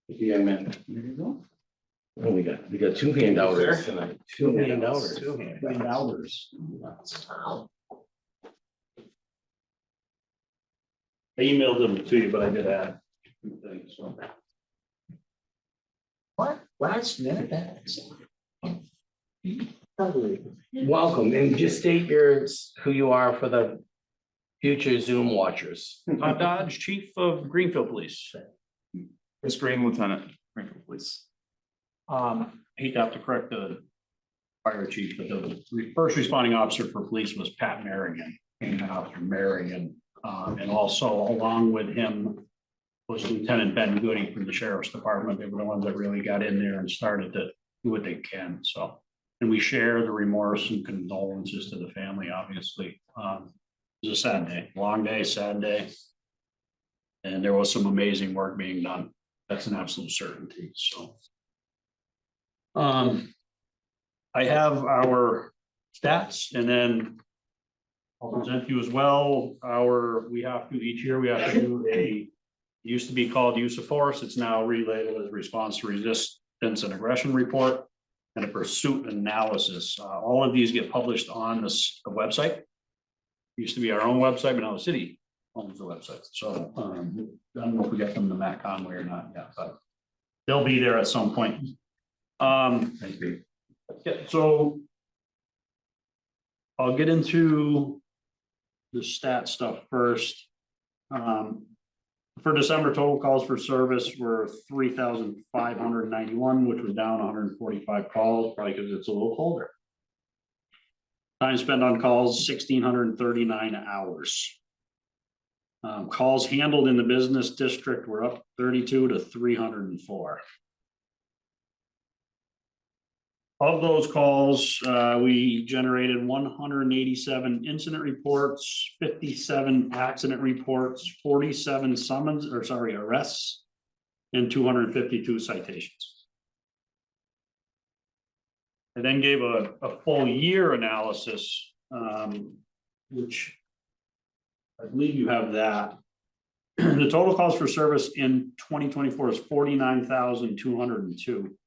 Yeah, man. There you go. Oh, we got 2 handouters tonight. 2 handouters. 2 handouters. I emailed them to you, but I did add. What? Last minute? Welcome, and just state who you are for the future Zoom watchers. Todd Dodge, Chief of Greenfield Police. Chris Green, Lieutenant, Greenfield Police. Hate to have to correct the fire chief, but the first responding officer for police was Pat Marion, and Officer Marion. And also along with him was Lieutenant Ben Goody from the Sheriff's Department. They were the ones that really got in there and started to do what they can. So, and we share the remorse and condolences to the family, obviously. It was a sad day, long day, sad day. And there was some amazing work being done. That's an absolute certainty, so. I have our stats, and then I'll present you as well. We have to, each year, we have to do used to be called use of force. It's now relabeled as response to resistance and aggression report and a pursuit analysis. All of these get published on the website. Used to be our own website, but now the city owns the website, so, I don't know if we got them to Matt Conway or not yet, but they'll be there at some point. Thank you. Yeah, so I'll get into the stat stuff first. For December, total calls for service were 3,591, which was down 145 calls, probably because it's a little colder. Time spent on calls, 1,639 hours. Calls handled in the business district were up 32 to 304. Of those calls, we generated 187 incident reports, 57 accident reports, 47 arrests, and 252 citations. I then gave a full year analysis, which I believe you have that. The total calls for service in 2024 is 49,202.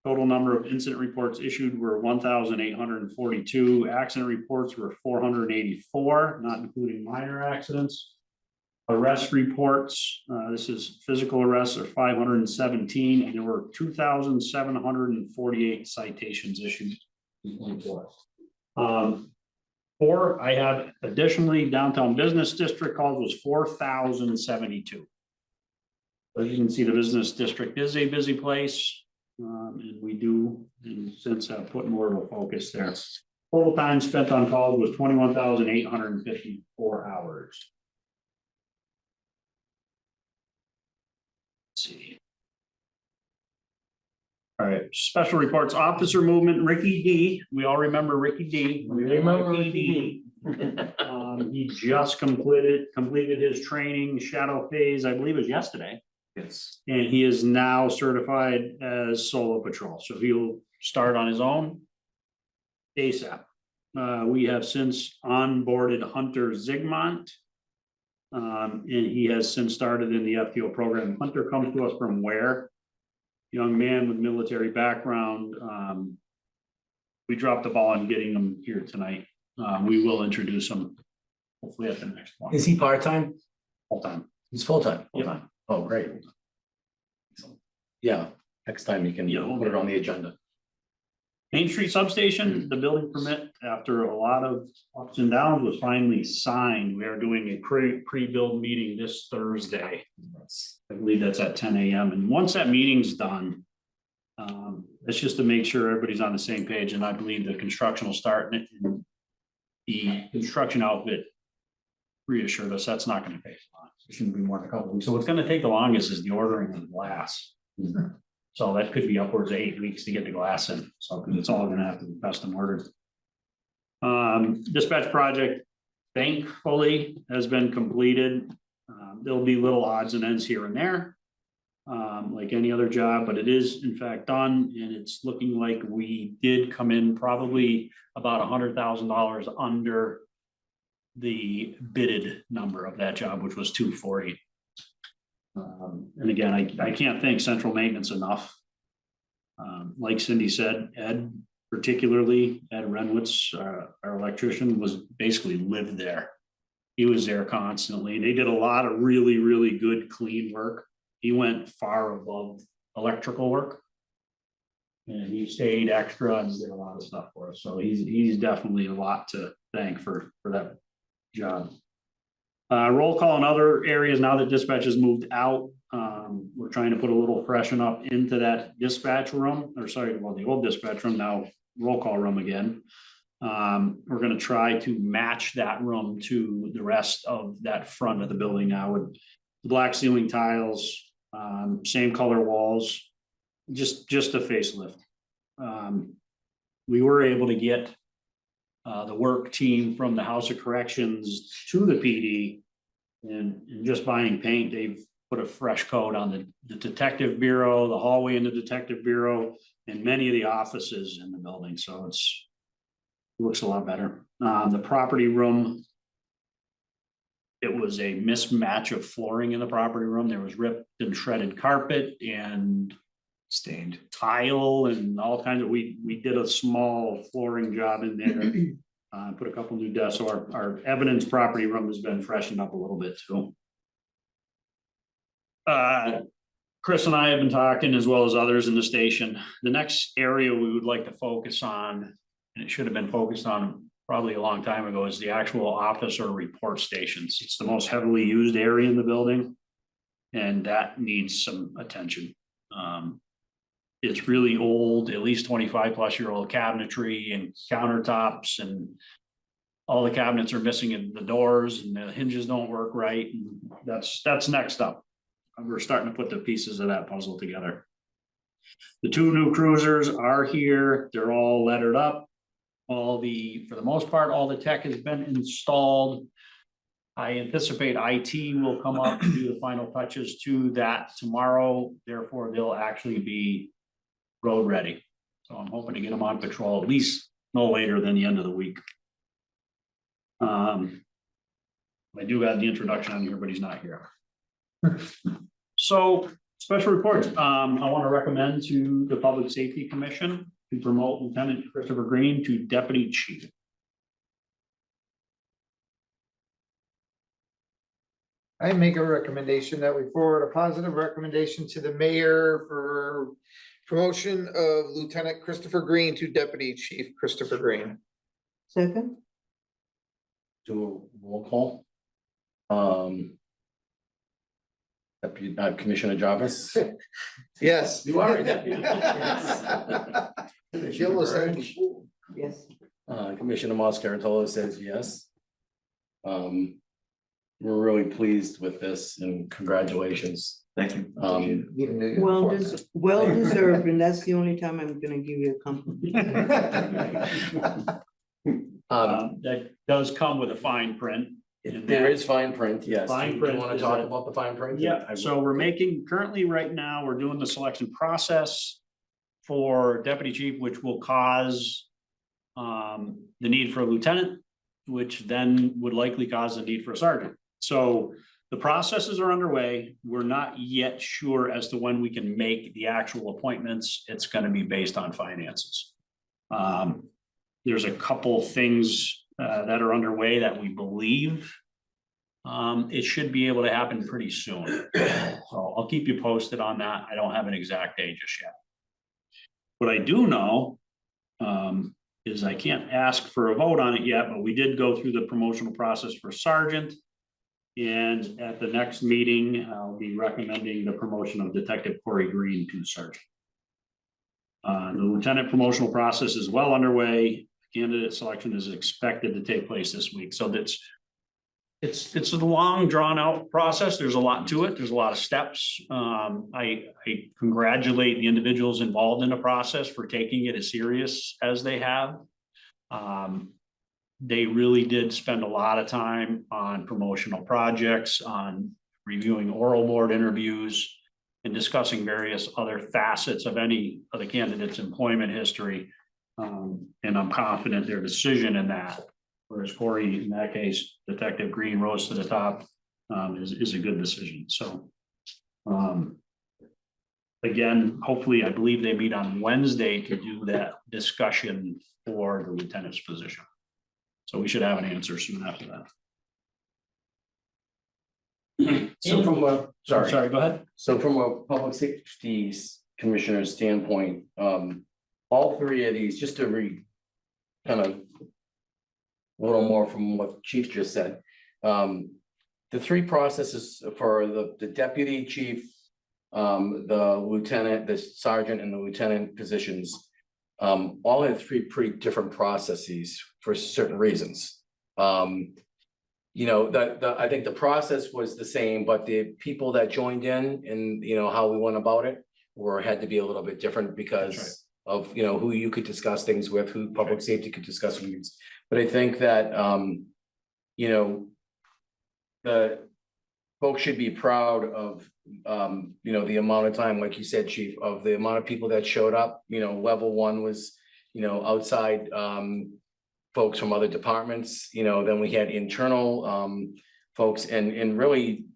Total number of incident reports issued were 1,842. Accident reports were 484, not including minor accidents. Arrest reports, this is physical arrests, are 517, and there were 2,748 citations issued. Or I had additionally downtown business district calls was 4,072. So you can see the business district is a busy place. And we do, and since have put more of a focus there. Total time spent on calls was 21,854 hours. Let's see. All right, special reports, officer movement, Ricky D. We all remember Ricky D. We remember Ricky D. He just completed his training shadow phase, I believe it was yesterday. Yes. And he is now certified as solo patrol, so he'll start on his own ASAP. We have since onboarded Hunter Zigmont. And he has since started in the FTO program. Hunter comes to us from Ware. Young man with military background. We dropped the ball on getting him here tonight. We will introduce him hopefully at the next one. Is he part-time? Full time. He's full-time. Yeah. Full-time. Oh, great. Yeah, next time you can Yeah. put it on the agenda. Main Street Substation, the building permit, after a lot of ups and downs, was finally signed. We are doing a pre-build meeting this Thursday. I believe that's at 10 a.m. And once that meeting's done, it's just to make sure everybody's on the same page, and I believe the construction will start, and the construction outfit reassured us that's not gonna take long. It shouldn't be more than a couple of weeks. So what's gonna take the longest is the ordering of the glass. So that could be upwards of 8 weeks to get the glass in, so it's all gonna have to be custom ordered. Dispatch project thankfully has been completed. There'll be little odds and ends here and there. Like any other job, but it is in fact done, and it's looking like we did come in probably about $100,000 under the bidded number of that job, which was 240. And again, I can't thank Central Maintenance enough. Like Cindy said, Ed, particularly Ed Renwitz, our electrician, was basically lived there. He was there constantly. They did a lot of really, really good clean work. He went far above electrical work. And he stayed extra and did a lot of stuff for us. So he's definitely a lot to thank for that job. Roll call in other areas now that dispatch has moved out. We're trying to put a little freshen up into that dispatch room, or sorry, well, the old dispatch room, now roll call room again. We're gonna try to match that room to the rest of that front of the building now with black ceiling tiles, same color walls, just a facelift. We were able to get the work team from the House of Corrections to the PD, and just buying paint, they've put a fresh coat on the detective bureau, the hallway in the detective bureau, and many of the offices in the building, so it looks a lot better. The property room, it was a mismatch of flooring in the property room. There was ripped and shredded carpet and Stained. tile and all kinds of, we did a small flooring job in there. Put a couple new desks, so our evidence property room has been freshened up a little bit too. Chris and I have been talking, as well as others in the station. The next area we would like to focus on, and it should have been focused on probably a long time ago, is the actual office or report stations. It's the most heavily used area in the building, and that needs some attention. It's really old, at least 25+ year old cabinetry and countertops, and all the cabinets are missing in the doors, and the hinges don't work right. And that's next up. We're starting to put the pieces of that puzzle together. The 2 new cruisers are here. They're all lettered up. For the most part, all the tech has been installed. I anticipate IT will come up and do the final touches to that tomorrow. Therefore, they'll actually be road ready. So I'm hoping to get them on patrol at least no later than the end of the week. I do have the introduction on here, but he's not here. So special reports. I want to recommend to the Public Safety Commission to promote Lieutenant Christopher Green to Deputy Chief. I make a recommendation that we forward a positive recommendation to the mayor for promotion of Lieutenant Christopher Green to Deputy Chief Christopher Green. Second, Do a roll call. Commissioner Jarvis. Yes. You are a deputy. She almost said it. yes. Commissioner Moscaratolo says yes. We're really pleased with this and congratulations. Thank you. Well deserved, and that's the only time I'm gonna give you a compliment. That does come with a fine print. There is fine print, yes. Fine Do you print want to is talk a- about the fine print? Yeah, so we're currently right now, we're doing the selection process for deputy chief, which will cause the need for a lieutenant, which then would likely cause the need for a sergeant. So the processes are underway. We're not yet sure as to when we can make the actual appointments. It's going to be based on finances. There's a couple things that are underway that we believe it should be able to happen pretty soon. So I'll keep you posted on that. I don't have an exact date just yet. What I do know is I can't ask for a vote on it yet, but we did go through the promotional process for sergeant. And at the next meeting, I'll be recommending the promotion of Detective Corey Green to sergeant. The lieutenant promotional process is well underway. Candidate selection is expected to take place this week. So it's a long drawn out process. There's a lot to it. There's a lot of steps. I congratulate the individuals involved in the process for taking it as serious as they have. They really did spend a lot of time on promotional projects, on reviewing oral board interviews, and discussing various other facets of any of the candidate's employment history. And I'm confident their decision in that, whereas Corey, in that case, Detective Green rose to the top, is a good decision. So again, hopefully, I believe they meet on Wednesday to do that discussion for the lieutenant's position. So we should have an answer soon after that. So from a, Sorry, go ahead. So from a public safety commissioner's standpoint, all 3 of these, just to kind of a little more from what Chief just said. The 3 processes for the deputy chief, the lieutenant, the sergeant, and the lieutenant positions, all have 3 pretty different processes for certain reasons. You know, I think the process was the same, but the people that joined in and, you know, how we went about it had to be a little bit different because of, you know, who you could discuss things with, who public safety could discuss things. But I think that, you know, the folks should be proud of, you know, the amount of time, like you said, Chief, of the amount of people that showed up. You know, level 1 was, you know, outside folks from other departments, you know, then we had internal folks, and really,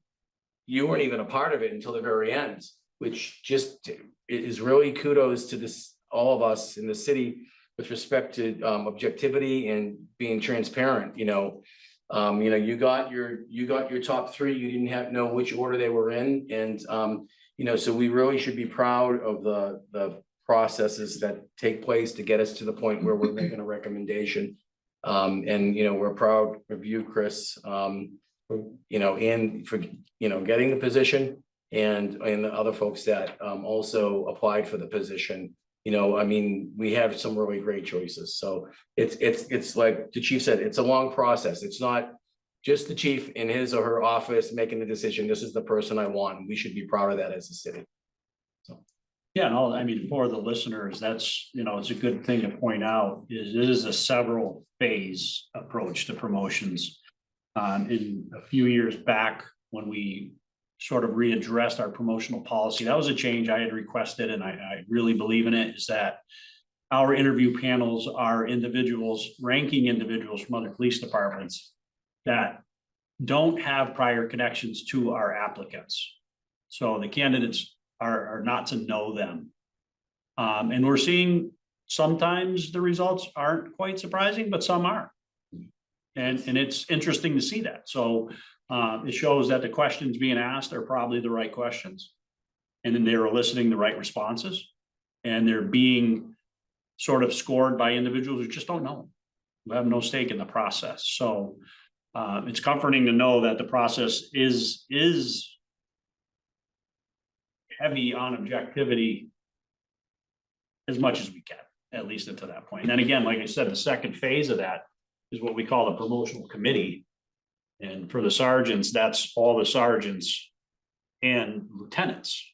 you weren't even a part of it until the very end, which just is really kudos to all of us in the city with respect to objectivity and being transparent, you got your top three, you didn't know which order they were in, and so we really should be proud of the processes that take place to get us to the point where we're making a recommendation. And we're proud of you, Chris, and for getting the position, and the other folks that also applied for the position. We have some really great choices. So it's like the chief said, it's a long process. It's not just the chief in his or her office making the decision. This is the person I want, and we should be proud of that as a city. Yeah, no, I mean, for the listeners, that's, it's a good thing to point out, is it is a several phase approach to promotions. In a few years back, when we sort of readdressed our promotional policy, that was a change I had requested, and I really believe in it, is that our interview panels are ranking individuals from other police departments that don't have prior connections to our applicants. So the candidates are not to know them. And we're seeing sometimes the results aren't quite surprising, but some are. And it's interesting to see that. So it shows that the questions being asked are probably the right questions. And then they're eliciting the right responses. And they're being sort of scored by individuals who just don't know, who have no stake in the process. So it's comforting to know that the process is heavy on objectivity as much as we can, at least until that point. And then again, like I said, the second phase of that is what we call the promotional committee. And for the sergeants, that's all the sergeants and lieutenants,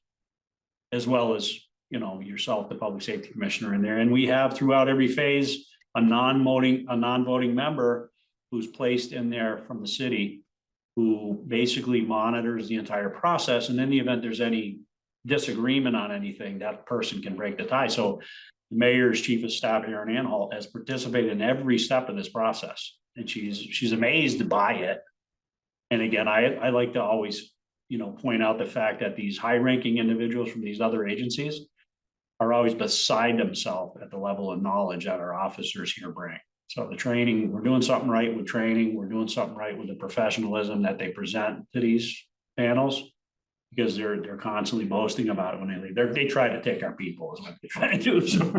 as well as, yourself, the public safety commissioner in there. And we have throughout every phase, a non-voting member who's placed in there from the city, who basically monitors the entire process. And in the event there's any disagreement on anything, that person can break the tie. So the mayor's chief of staff, Erin Anhalt, has participated in every step of this process, and she's amazed by it. And again, I like to always, point out the fact that these high-ranking individuals from these other agencies are always beside themselves at the level of knowledge that our officers here bring. So the training, we're doing something right with training, we're doing something right with the professionalism that they present to these panels, because they're constantly boasting about it when they leave. They try to take our people, is what they try to do. So.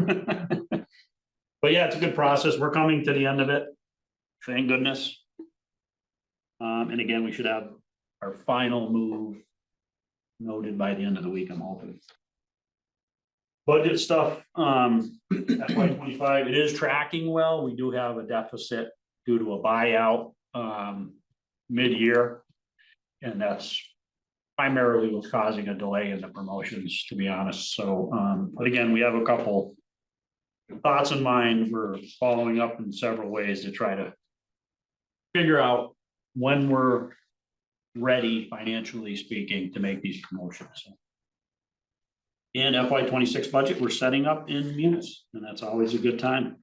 But yeah, it's a good process. We're coming to the end of it. Thank goodness. And again, we should have our final move noted by the end of the week, I'm hoping. Budget stuff, FY25, it is tracking well. We do have a deficit due to a buyout mid-year. And that's primarily what's causing a delay in the promotions, to be honest. So, but again, we have a couple thoughts in mind. We're following up in several ways to try to figure out when we're ready, financially speaking, to make these promotions. So, in FY26 budget, we're setting up in Munis, and that's always a good time.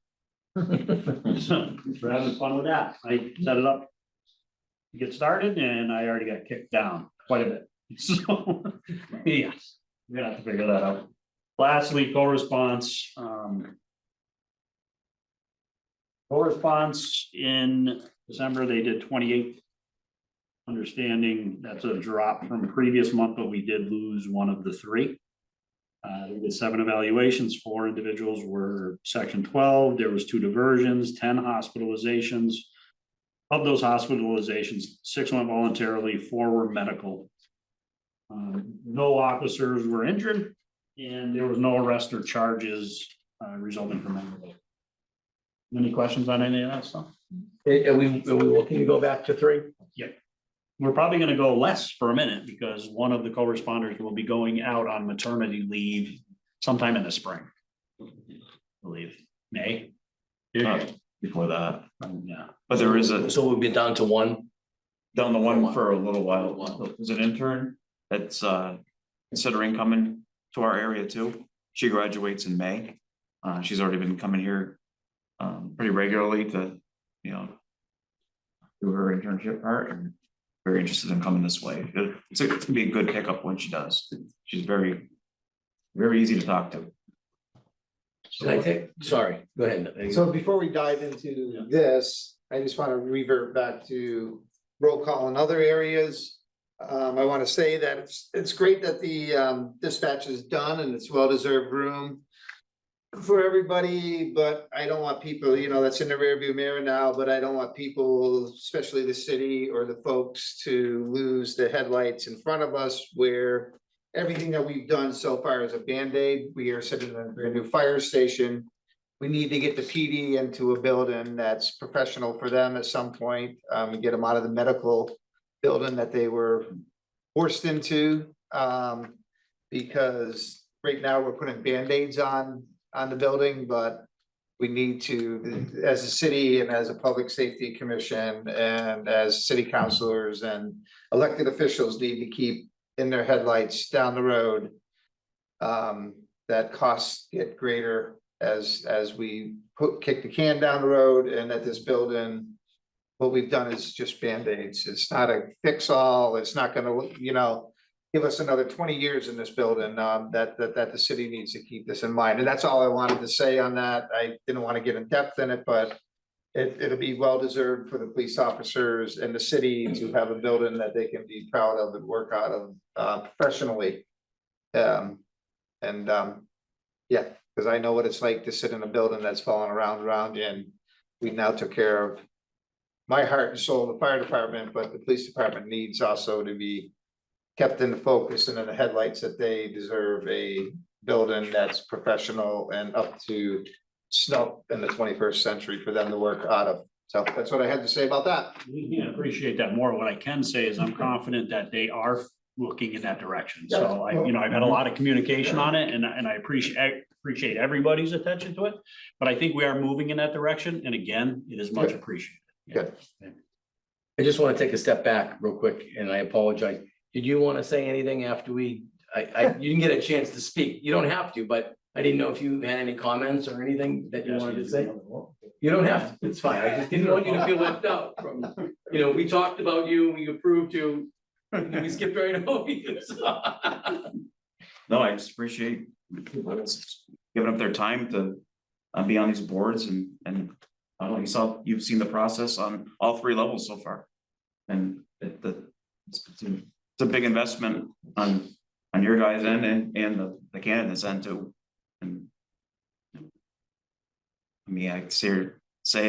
So we're having fun with that. I set it up to get started, and I already got kicked down quite a bit. So yeah, we're gonna have to figure that out. Lastly, co-response. Co-response in December, they did 28. Understanding that's a drop from previous month, but we did lose one of the three. We did 7 evaluations, 4 individuals were section 12, there was 2 diversions, 10 hospitalizations. Of those hospitalizations, 6 went voluntarily, 4 were medical. No officers were injured, and there was no arrest or charges resulting from any of it. Any questions on any of that stuff? Are we looking to go back to 3? Yeah. We're probably going to go less for a minute, because one of the co-responders will be going out on maternity leave sometime in the spring. I believe May. Before that, Yeah. but there is a, So we've been down to 1. down the one for a little while, there's an intern that's considering coming to our area too. She graduates in May. She's already been coming here pretty regularly to, do her internship part, and very interested in coming this way. It's gonna be a good pickup when she does. She's very, very easy to talk to. Should I take, sorry, go ahead. So before we dive into this, I just want to revert back to roll call in other areas. I want to say that it's great that the dispatch is done and it's well-deserved room for everybody, but I don't want people, that's in the rearview mirror now, but I don't want people, especially the city or the folks, to lose the headlights in front of us where everything that we've done so far is a Band-Aid. We are sitting in a brand new fire station. We need to get the PD into a building that's professional for them at some point, and get them out of the medical building that they were forced into. Because right now we're putting Band-Aids on the building, but we need to, as a city and as a public safety commission and as city councilors and elected officials need to keep in their headlights down the road. That costs get greater as we kick the can down the road, and at this building, what we've done is just Band-Aids. It's not a fix-all. It's not gonna, give us another 20 years in this building, that the city needs to keep this in mind. And that's all I wanted to say on that. I didn't want to get in depth in it, but it'll be well-deserved for the police officers and the city to have a building that they can be proud of and work out of professionally. Yeah, because I know what it's like to sit in a building that's falling around, and we now took care of my heart and soul, the fire department, but the police department needs also to be kept in the focus and in the headlights that they deserve a building that's professional and up to snuff in the 21st century for them to work out of. So that's what I had to say about that. Yeah, appreciate that more. What I can say is I'm confident that they are looking in that direction. So I've had a lot of communication on it, and I appreciate everybody's attention to it. But I think we are moving in that direction, and again, it is much appreciated. Good. I just want to take a step back real quick, and I apologize. Did you want to say anything after you didn't get a chance to speak. You don't have to, but I didn't know if you had any comments or anything that you wanted to say. You don't have to, it's fine. I just didn't want you to feel left out from, we talked about you, we approved you, and then we skipped right over you. So. No, I just appreciate people giving up their time to be on these boards and I don't know, you've seen the process on all three levels so far. And it's a big investment on your guys' end and the candidates' end too. And I mean, I say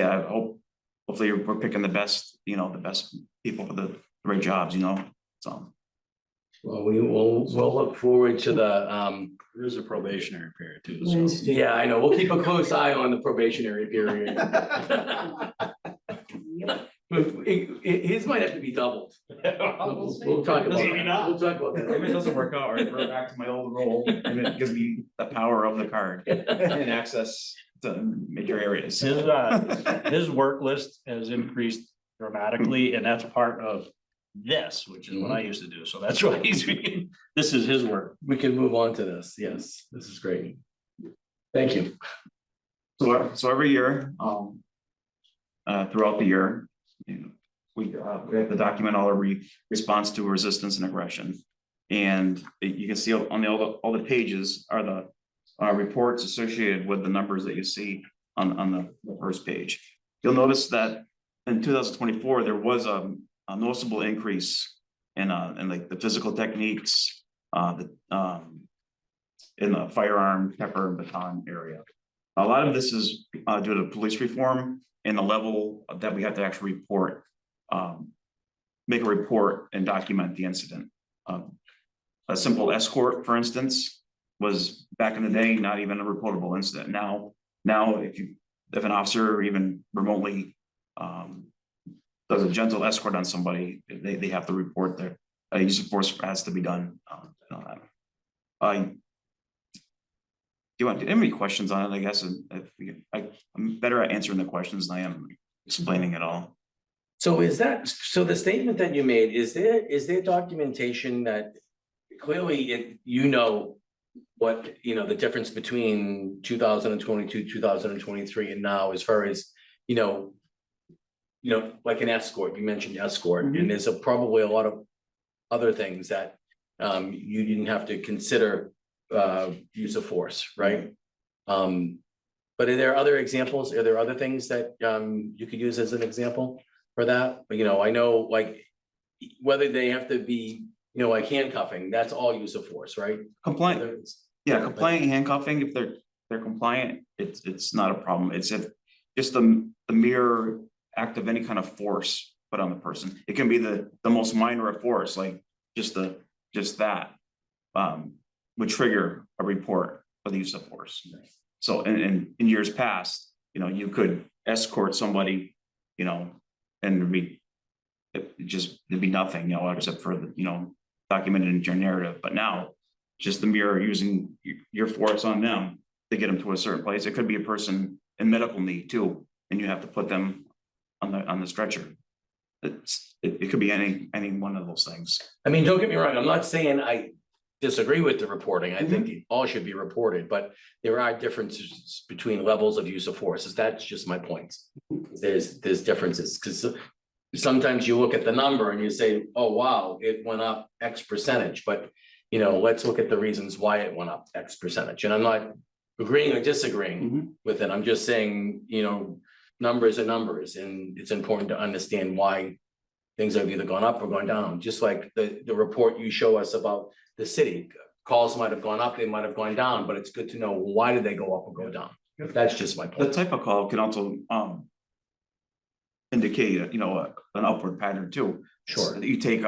I hopefully we're picking the best, the best people for the right jobs, so. Well, we'll look forward to the There is a probationary period too. So. yeah, I know. We'll keep a close eye on the probationary period. His might have to be doubled. We'll talk about that. We'll talk about that. If it doesn't work out, I go back to my old role and it gives me the power of the card and access to major areas. His work list has increased dramatically, and that's part of this, which is what I used to do. So that's why this is his work. We can move on to this. Yes, this is great. Thank you. So every year, throughout the year, we have to document all our response to resistance and aggression. And you can see on all the pages are the reports associated with the numbers that you see on the first page. You'll notice that in 2024, there was a noticeable increase in like the physical techniques, in the firearm, pepper, and baton area. A lot of this is due to police reform and the level that we have to actually report, make a report and document the incident. A simple escort, for instance, was back in the day not even a reportable incident. Now if an officer even remotely does a gentle escort on somebody, they have to report their use of force has to be done. Do you have any questions on it? I guess I'm better at answering the questions than I am explaining it all. So the statement that you made, is there documentation that clearly what, the difference between 2022, 2023 and now as far as, like an escort, you mentioned escort, and there's probably a lot of other things that you didn't have to consider use of force, right? But are there other examples? Are there other things that you could use as an example for that? You know, I know like whether they have to be, you know, like handcuffing, that's all use of force, right? Compliant, Whether it's- yeah, compliant handcuffing, if they're compliant, it's not a problem. It's if just the mere act of any kind of force put on the person. It can be the most minor of force, like just that would trigger a report for the use of force. So in years past, you know, you could escort somebody, you know, and it'd be nothing, you know, except for the, you know, documented in your narrative. But now, just the mere using your force on them to get them to a certain place. It could be a person in medical need too, and you have to put them on the stretcher. It could be any one of those things. I mean, don't get me wrong, I'm not saying I disagree with the reporting. I think it all should be reported, but there are differences between levels of use of force. That's just my point. There's differences, because sometimes you look at the number and you say, oh, wow, it went up X percentage, but you know, let's look at the reasons why it went up X percentage. And I'm not agreeing or disagreeing with it. I'm just saying, you know, numbers are numbers, and it's important to understand why things have either gone up or gone down. Just like the report you show us about the city, calls might have gone up, they might have gone down, but it's good to know why did they go up or go down. That's just my The point. type of call can also indicate, you know, an upward pattern too. Sure. You take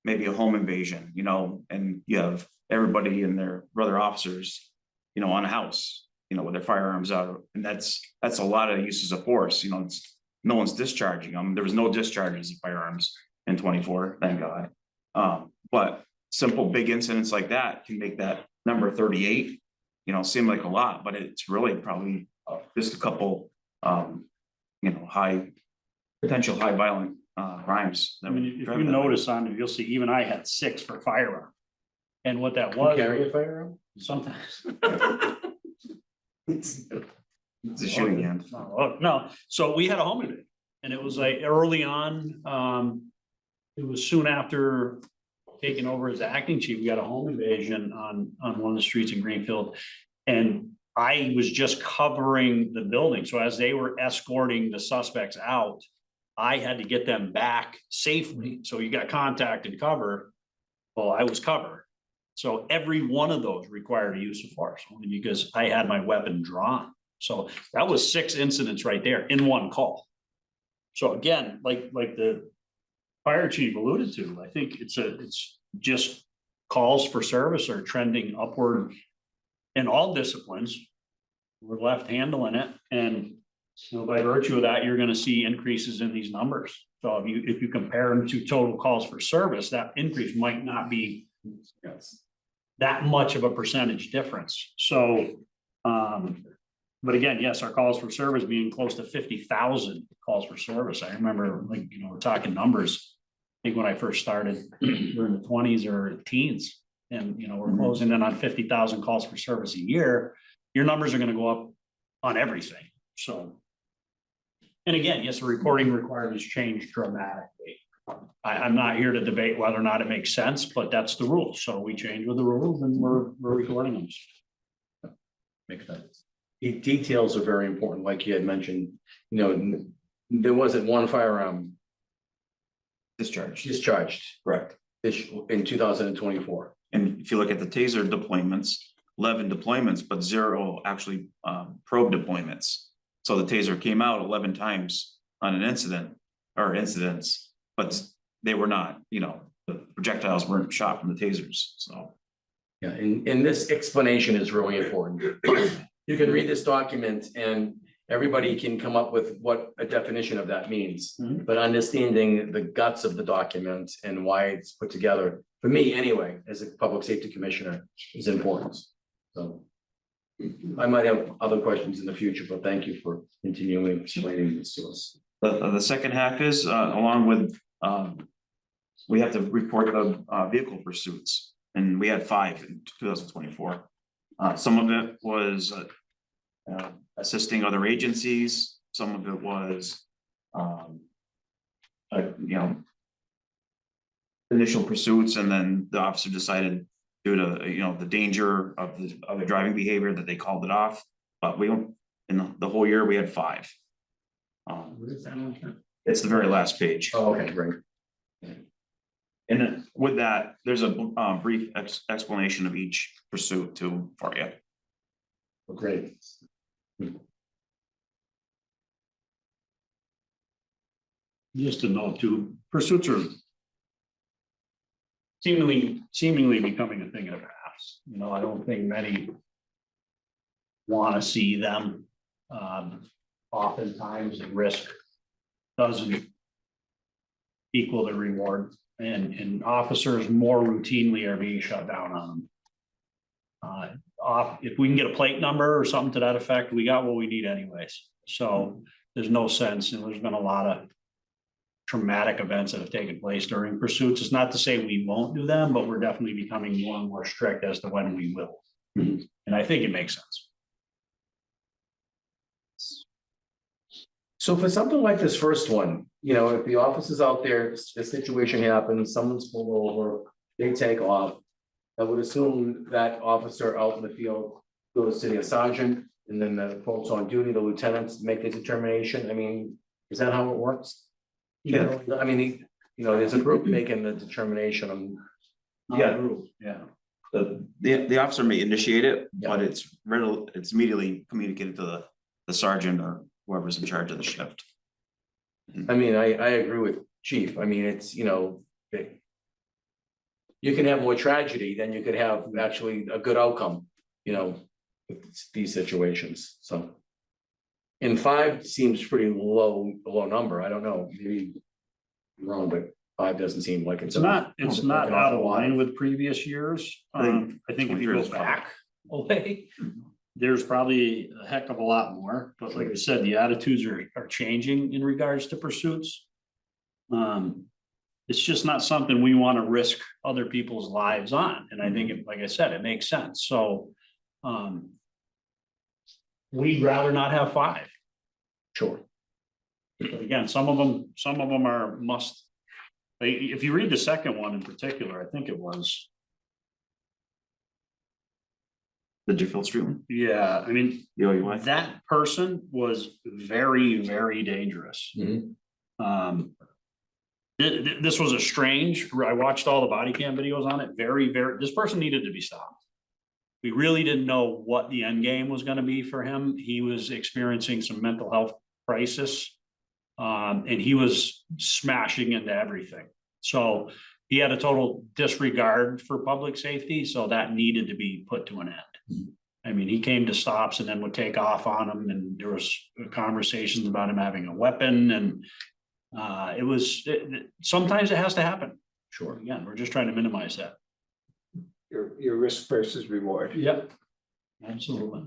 maybe a home invasion, you know, and you have everybody and their brother officers, you know, on a house, you know, with their firearms out, and that's a lot of uses of force. You know, no one's discharging them. There was no discharges of firearms in 24, thank God. But simple big incidents like that can make that number 38, you know, seem like a lot, but it's really probably just a couple, you know, potential high violent crimes. I mean, if you notice on it, you'll see even I had 6 for firearm. And what that You was, carry a firearm? sometimes. It's a shooting hand. No, so we had a home invasion, and it was like early on, it was soon after taking over as acting chief, we got a home invasion on one of the streets in Greenfield. And I was just covering the building, so as they were escorting the suspects out, I had to get them back safely, so you got contact and cover. Well, I was covered, so every one of those required a use of force, only because I had my weapon drawn. So that was 6 incidents right there in one call. So again, like the fire chief alluded to, I think it's just calls for service are trending upward in all disciplines. We're left handling it, and you know, by virtue of that, you're gonna see increases in these numbers. So if you compare them to total calls for service, that increase might not be that much of a percentage difference. So but again, yes, our calls for service being close to 50,000 calls for service. I remember, like, you know, we're talking numbers. I think when I first started, we were in the 20s or teens, and you know, we're closing in on 50,000 calls for service a year. Your numbers are going to go up on everything. So, and again, yes, the reporting requirements change dramatically. I'm not here to debate whether or not it makes sense, but that's the rules. So we change with the rules, and we're recording them. Makes sense. The details are very important, like you had mentioned, you know, there wasn't one firearm discharged Correct. in 2024. And if you look at the taser deployments, 11 deployments, but 0 actually probe deployments. So the taser came out 11 times on an incident or incidents, but they were not, you know, the projectiles weren't shot from the tasers, so. Yeah, and this explanation is really important. You can read this document and everybody can come up with what a definition of that means. But understanding the guts of the document and why it's put together, for me anyway, as a public safety commissioner, is important. So I might have other questions in the future, but thank you for continuing explaining this to us. The second half is along with, we have to report the vehicle pursuits, and we had 5 in 2024. Some of it was assisting other agencies. Some of it was, you know, initial pursuits, and then the officer decided due to, you know, the danger of the driving behavior that they called it off. But we don't, In the whole year, we had 5. It's the very last page. Oh, okay, great. And then with that, there's a brief explanation of each pursuit too for you. Great. Just to note too, pursuits are seemingly becoming a thing of the past. You know, I don't think many want to see them. Oftentimes the risk doesn't equal the reward, and officers more routinely are being shut down on them. If we can get a plate number or something to that effect, we got what we need anyways. So there's no sense, and there's been a lot of traumatic events that have taken place during pursuits. It's not to say we won't do them, but we're definitely becoming more and more strict as to when we will. And I think it makes sense. So for something like this first one, you know, if the officer's out there, the situation happens, someone's pulled over, they take off. I would assume that officer out in the field goes to the sergeant, and then the folks on duty, the lieutenants, make the determination. I mean, is that how it works? Yeah. I mean, you know, there's a group making the determination on. Yeah. Yeah. The officer may initiate it, Yeah. but it's immediately communicated to the sergeant or whoever's in charge of the shift. I mean, I agree with Chief. I mean, it's, you know, you can have more tragedy than you could have actually a good outcome, you know, with these situations, so. And 5 seems pretty low number. I don't know, maybe I'm wrong, but 5 doesn't seem like It's not out of line with previous years. I think I think if you 23 go is fine. back a way, there's probably a heck of a lot more, but like I said, the attitudes are changing in regards to pursuits. It's just not something we want to risk other people's lives on, and I think, like I said, it makes sense, so. We'd rather not have 5. Sure. But again, some of them are must. If you read the second one in particular, I think it was. The Deerfield Street one? Yeah, I mean, The OUI? that person was very, very dangerous. Mhm. This was a strange, I watched all the body cam videos on it, this person needed to be stopped. We really didn't know what the end game was gonna be for him. He was experiencing some mental health crisis. And he was smashing into everything. So he had a total disregard for public safety, so that needed to be put to an end. I mean, he came to stops and then would take off on them, and there was conversations about him having a weapon, and sometimes it has to happen. Sure. Again, we're just trying to minimize that. Your risk versus reward. Yep. Absolutely.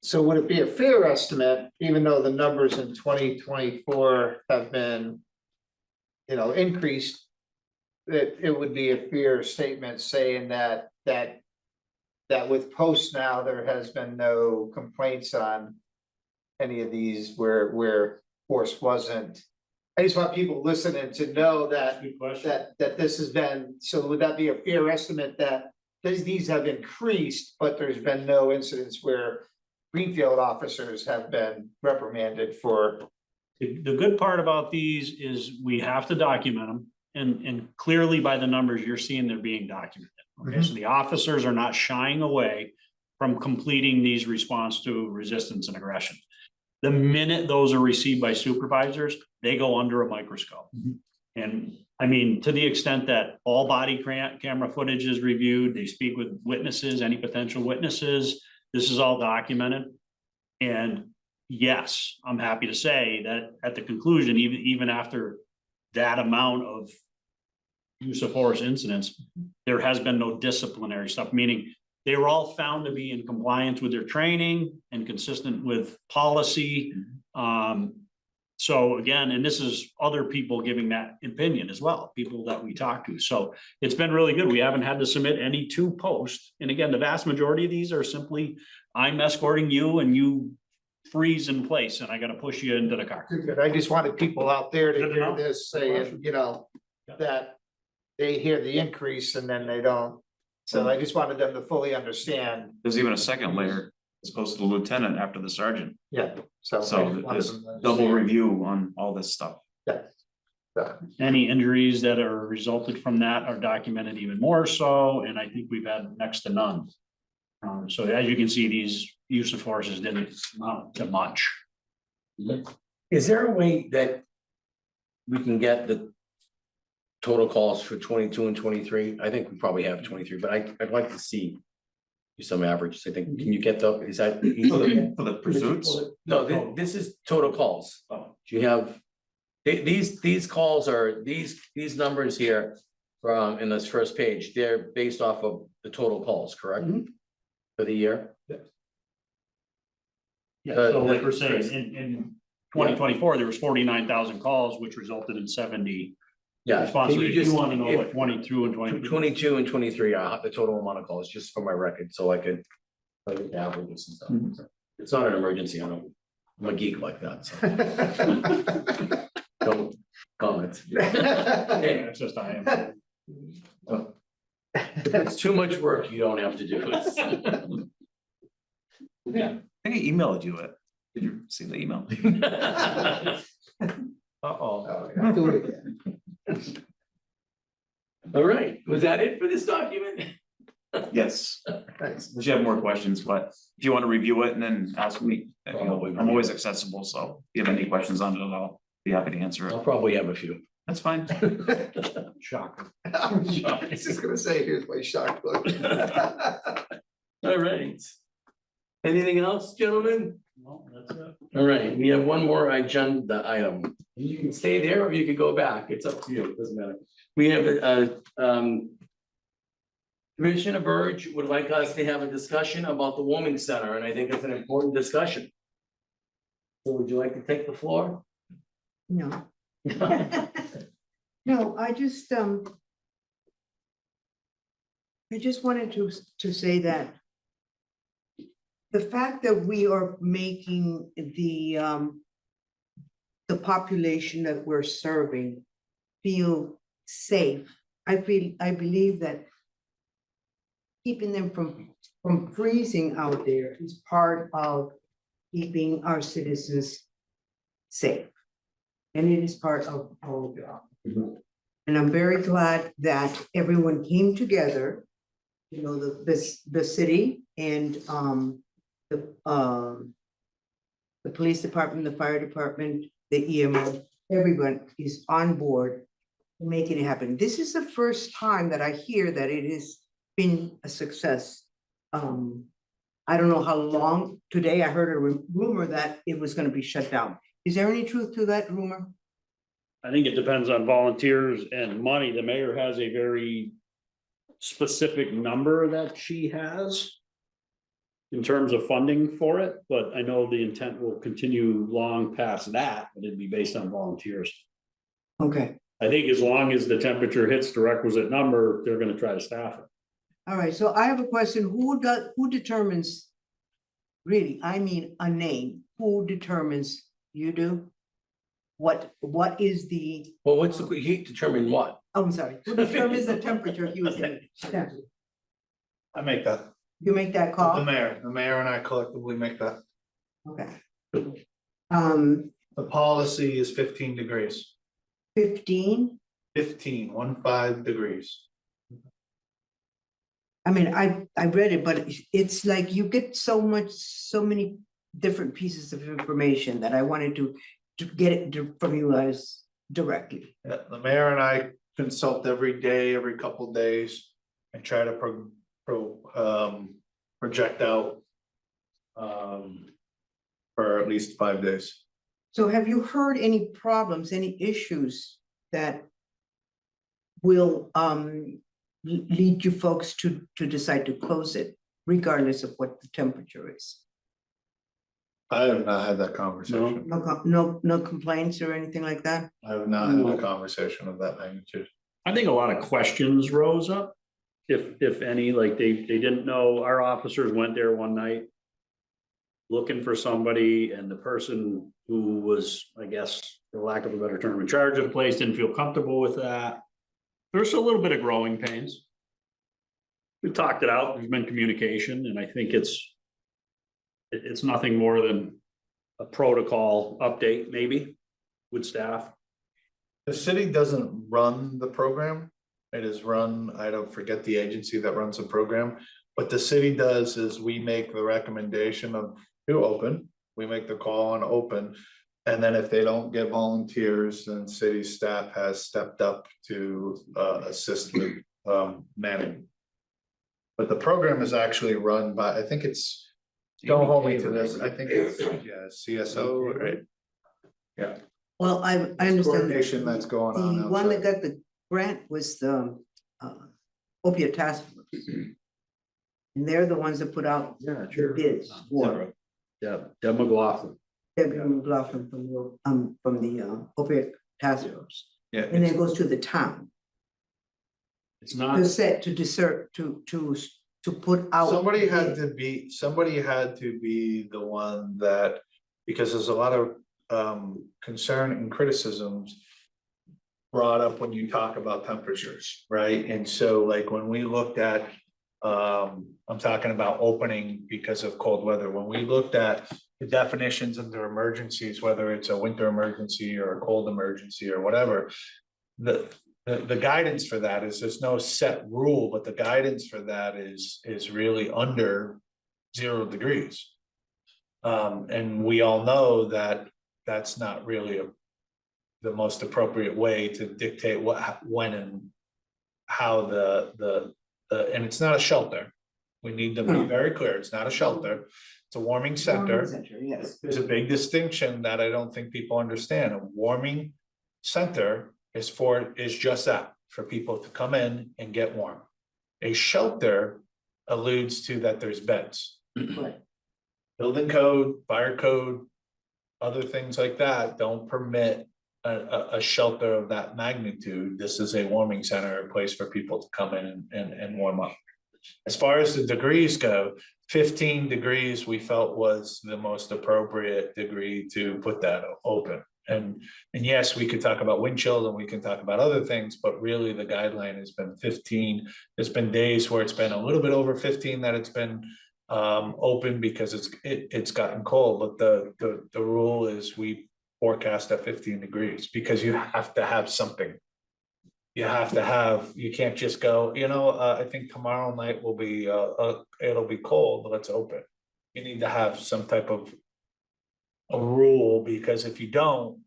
So would it be a fair estimate, even though the numbers in 2024 have been, you know, increased, that it would be a fair statement saying that with posts now, there has been no complaints on any of these where force wasn't. I just want people listening to know that Good question. that this has been, so would that be a fair estimate that these have increased, but there's been no incidents where Greenfield officers have been reprimanded for? The good part about these is we have to document them, and clearly by the numbers you're seeing, they're being documented. Okay, so the officers are not shying away from completing these response to resistance and aggression. The minute those are received by supervisors, they go under a microscope. And I mean, to the extent that all body camera footage is reviewed, they speak with witnesses, any potential witnesses. This is all documented. And yes, I'm happy to say that at the conclusion, even after that amount of use of force incidents, there has been no disciplinary stuff, meaning they were all found to be in compliance with their training and consistent with policy. So again, and this is other people giving that opinion as well, people that we talk to. So it's been really good. We haven't had to submit any to post. And again, the vast majority of these are simply, I'm escorting you and you freeze in place and I got to push you into the car. Good. I just wanted people out there to Good to hear know. this saying, you know, Yeah. that they hear the increase and then they don't So I just wanted them to fully understand, There's even a second layer as opposed to the lieutenant after the sergeant. yeah, so. I So just wanted there's them to double understand. review on all this stuff. Any injuries that are resulted from that are documented even more so, and I think we've had next to none. So as you can see, these use of forces didn't amount to much. Is there a way that we can get the total calls for 22 and 23? I think we probably have 23, but I'd like to see some averages. I think, can you get the, is that? For the pursuits, No, this is total calls. Oh. Do you have, these calls are, these numbers here from, in this first page, they're based off of the total calls, correct? For the year? Yeah, so like we're saying, in 2024, there was 49,000 calls, which resulted in 70 Yeah. responses. Can you If just- you want to know what 22 and 23. 22 and 23 are the total amount of calls, just for my record, so I could. Like the averages and stuff. It's not an emergency, I'm a geek like that, so don't comment. Yeah, it's just I am. If it's too much work, you don't have to do it. I think I emailed you it. Did you see the email? Uh-oh. Do it again. All right, was that it for this document? Yes, Thanks. if you have more questions, but if you want to review it and then ask me, you know, I'm always accessible, so if you have any questions on it, I'll be happy to answer I'll it. probably have a few. That's fine. Shocker. I was just gonna say, here's my shock look. All right. Anything else, gentlemen? Well, that's it. All right, we have one more agenda item. You can stay there or you can go back. It's up to you. It doesn't matter. We have Commissioner Burge would like us to have a discussion about the warming center, and I think it's an important discussion. So would you like to take the floor? No. No, I just wanted to say that the fact that we are making the population that we're serving feel safe, I believe that keeping them from freezing out there is part of keeping our citizens safe. And it is part of our job. And I'm very glad that everyone came together. You know, the city and the police department, the fire department, the EMO, everyone is on board making it happen. This is the first time that I hear that it has been a success. I don't know how long. Today I heard a rumor that it was going to be shut down. Is there any truth to that rumor? I think it depends on volunteers and money. The mayor has a very specific number that she has in terms of funding for it, but I know the intent will continue long past that, but it'd be based on volunteers. Okay, I think as long as the temperature hits the requisite number, they're gonna try to staff it. all right, so I have a question. Who determines? Really, I mean, a name, who determines? You do? What is the, Well, what's the, he determined what? oh, I'm sorry, who determines the temperature using? I make that, You make that the call? mayor and I collectively make that. Okay. The policy is 15 degrees, 15? 15 degrees. I mean, I read it, but it's like you get so many different pieces of information that I wanted to get it from you guys directly. Yeah, the mayor and I consult every day, every couple days, and try to project out for at least 5 days. So have you heard any problems, any issues that will lead you folks to decide to close it regardless of what the temperature is? I have not had that conversation. No complaints or anything like that? I have not had a conversation of that magnitude. I think a lot of questions rose up. If any, like they didn't know, our officers went there one night looking for somebody, and the person who was, I guess, for lack of a better term, in charge of the place didn't feel comfortable with that. There's a little bit of growing pains. we've talked it out, there's been communication, and I think it's nothing more than a protocol update, maybe, with staff. The city doesn't run the program. It is run, I don't forget the agency that runs the program. What the city does is we make the recommendation of who open, we make the call on open. And then if they don't get volunteers, then city staff has stepped up to assist with manning. But the program is actually run by, I think it's, don't hold me to this, I think it's, yeah, CSO, right? Yeah. Well, I understand. Coordination that's going on The one that outside. got the grant was the opiate task force. And they're the ones that put out the bids for Yeah, Deb McLaughlin. Debbie McLaughlin from the opiate task force. Yeah, And then it goes to the town It's not, to set, to discern, to put out. somebody had to be the one that, because there's a lot of concern and criticisms brought up when you talk about temperatures, right? And so like when we looked at, I'm talking about opening because of cold weather, when we looked at the definitions under emergencies, whether it's a winter emergency or a cold emergency or whatever, the guidance for that is there's no set rule, but the guidance for that is really under 0 degrees. And we all know that that's not really the most appropriate way to dictate what, when and how and it's not a shelter. We need to be very clear, it's not a shelter, it's a warming center. Yes. There's a big distinction that I don't think people understand. A warming center is just that, for people to come in and get warm. A shelter alludes to that there's beds. Right. Building code, fire code, other things like that don't permit a shelter of that magnitude. This is a warming center, a place for people to come in and warm up. As far as the degrees go, 15 degrees we felt was the most appropriate degree to put that open. And yes, we could talk about wind chill and we can talk about other things, but really the guideline has been 15. There's been days where it's been a little bit over 15 that it's been open because it's gotten cold, but the rule is we forecast at 15 degrees because you have to have something. You can't just go, I think tomorrow night will be it'll be cold, let's open. You need to have some type of a rule, because if you don't,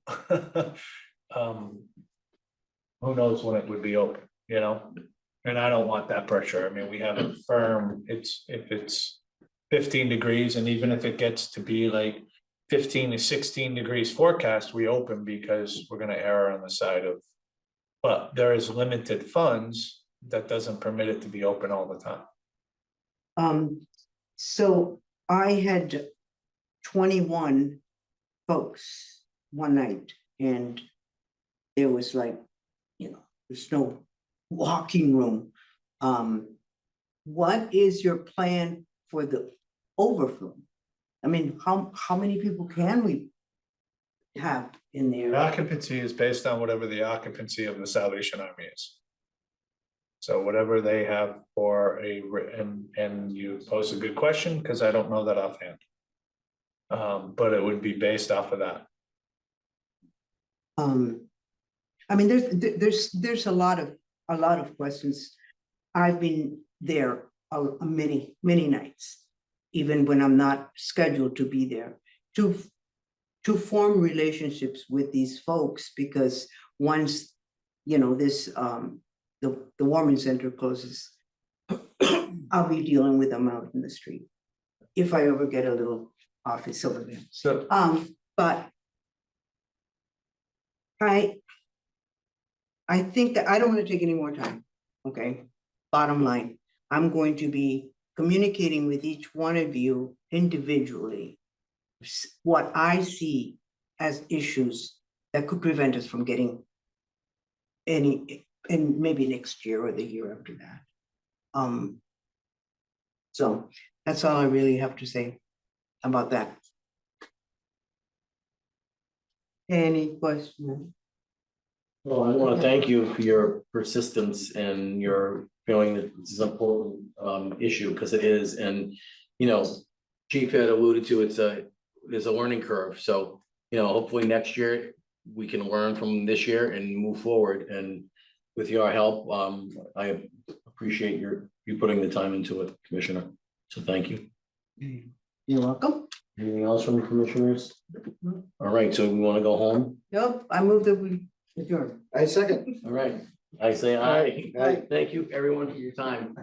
who knows when it would be open, and I don't want that pressure. I mean, we have a firm, if it's 15 degrees, and even if it gets to be like 15 to 16 degrees forecast, we open because we're gonna err on the side of, but there is limited funds that doesn't permit it to be open all the time. So I had 21 folks one night, and there was like, there's no walking room. What is your plan for the overflow? I mean, how many people can we have in The there? occupancy is based on whatever the occupancy of the Salvation Army is. So whatever they have for and you pose a good question, because I don't know that offhand. But it would be based off of that. I mean, there's a lot of questions. I've been there many nights, even when I'm not scheduled to be there, to form relationships with these folks, because once this the warming center closes, I'll be dealing with them out in the street if I ever get a little office over there. So But I think that I don't want to take any more time. Okay, bottom line, I'm going to be communicating with each one of you individually what I see as issues that could prevent us from getting any, and maybe next year or the year after that. So that's all I really have to say about that. Any questions? Well, I want to thank you for your persistence and your feeling that this is an important issue, because it is, and you know, Chief had alluded to, there's a learning curve, so hopefully next year we can learn from this year and move forward, and with your help, I appreciate you putting the time into it, Commissioner, so thank you. You're welcome. Anything else from the commissioners? All right, so we want to go home? Nope, I moved that we adjourn. I second. All right, I say aye. Aye. Thank you, everyone, for your time.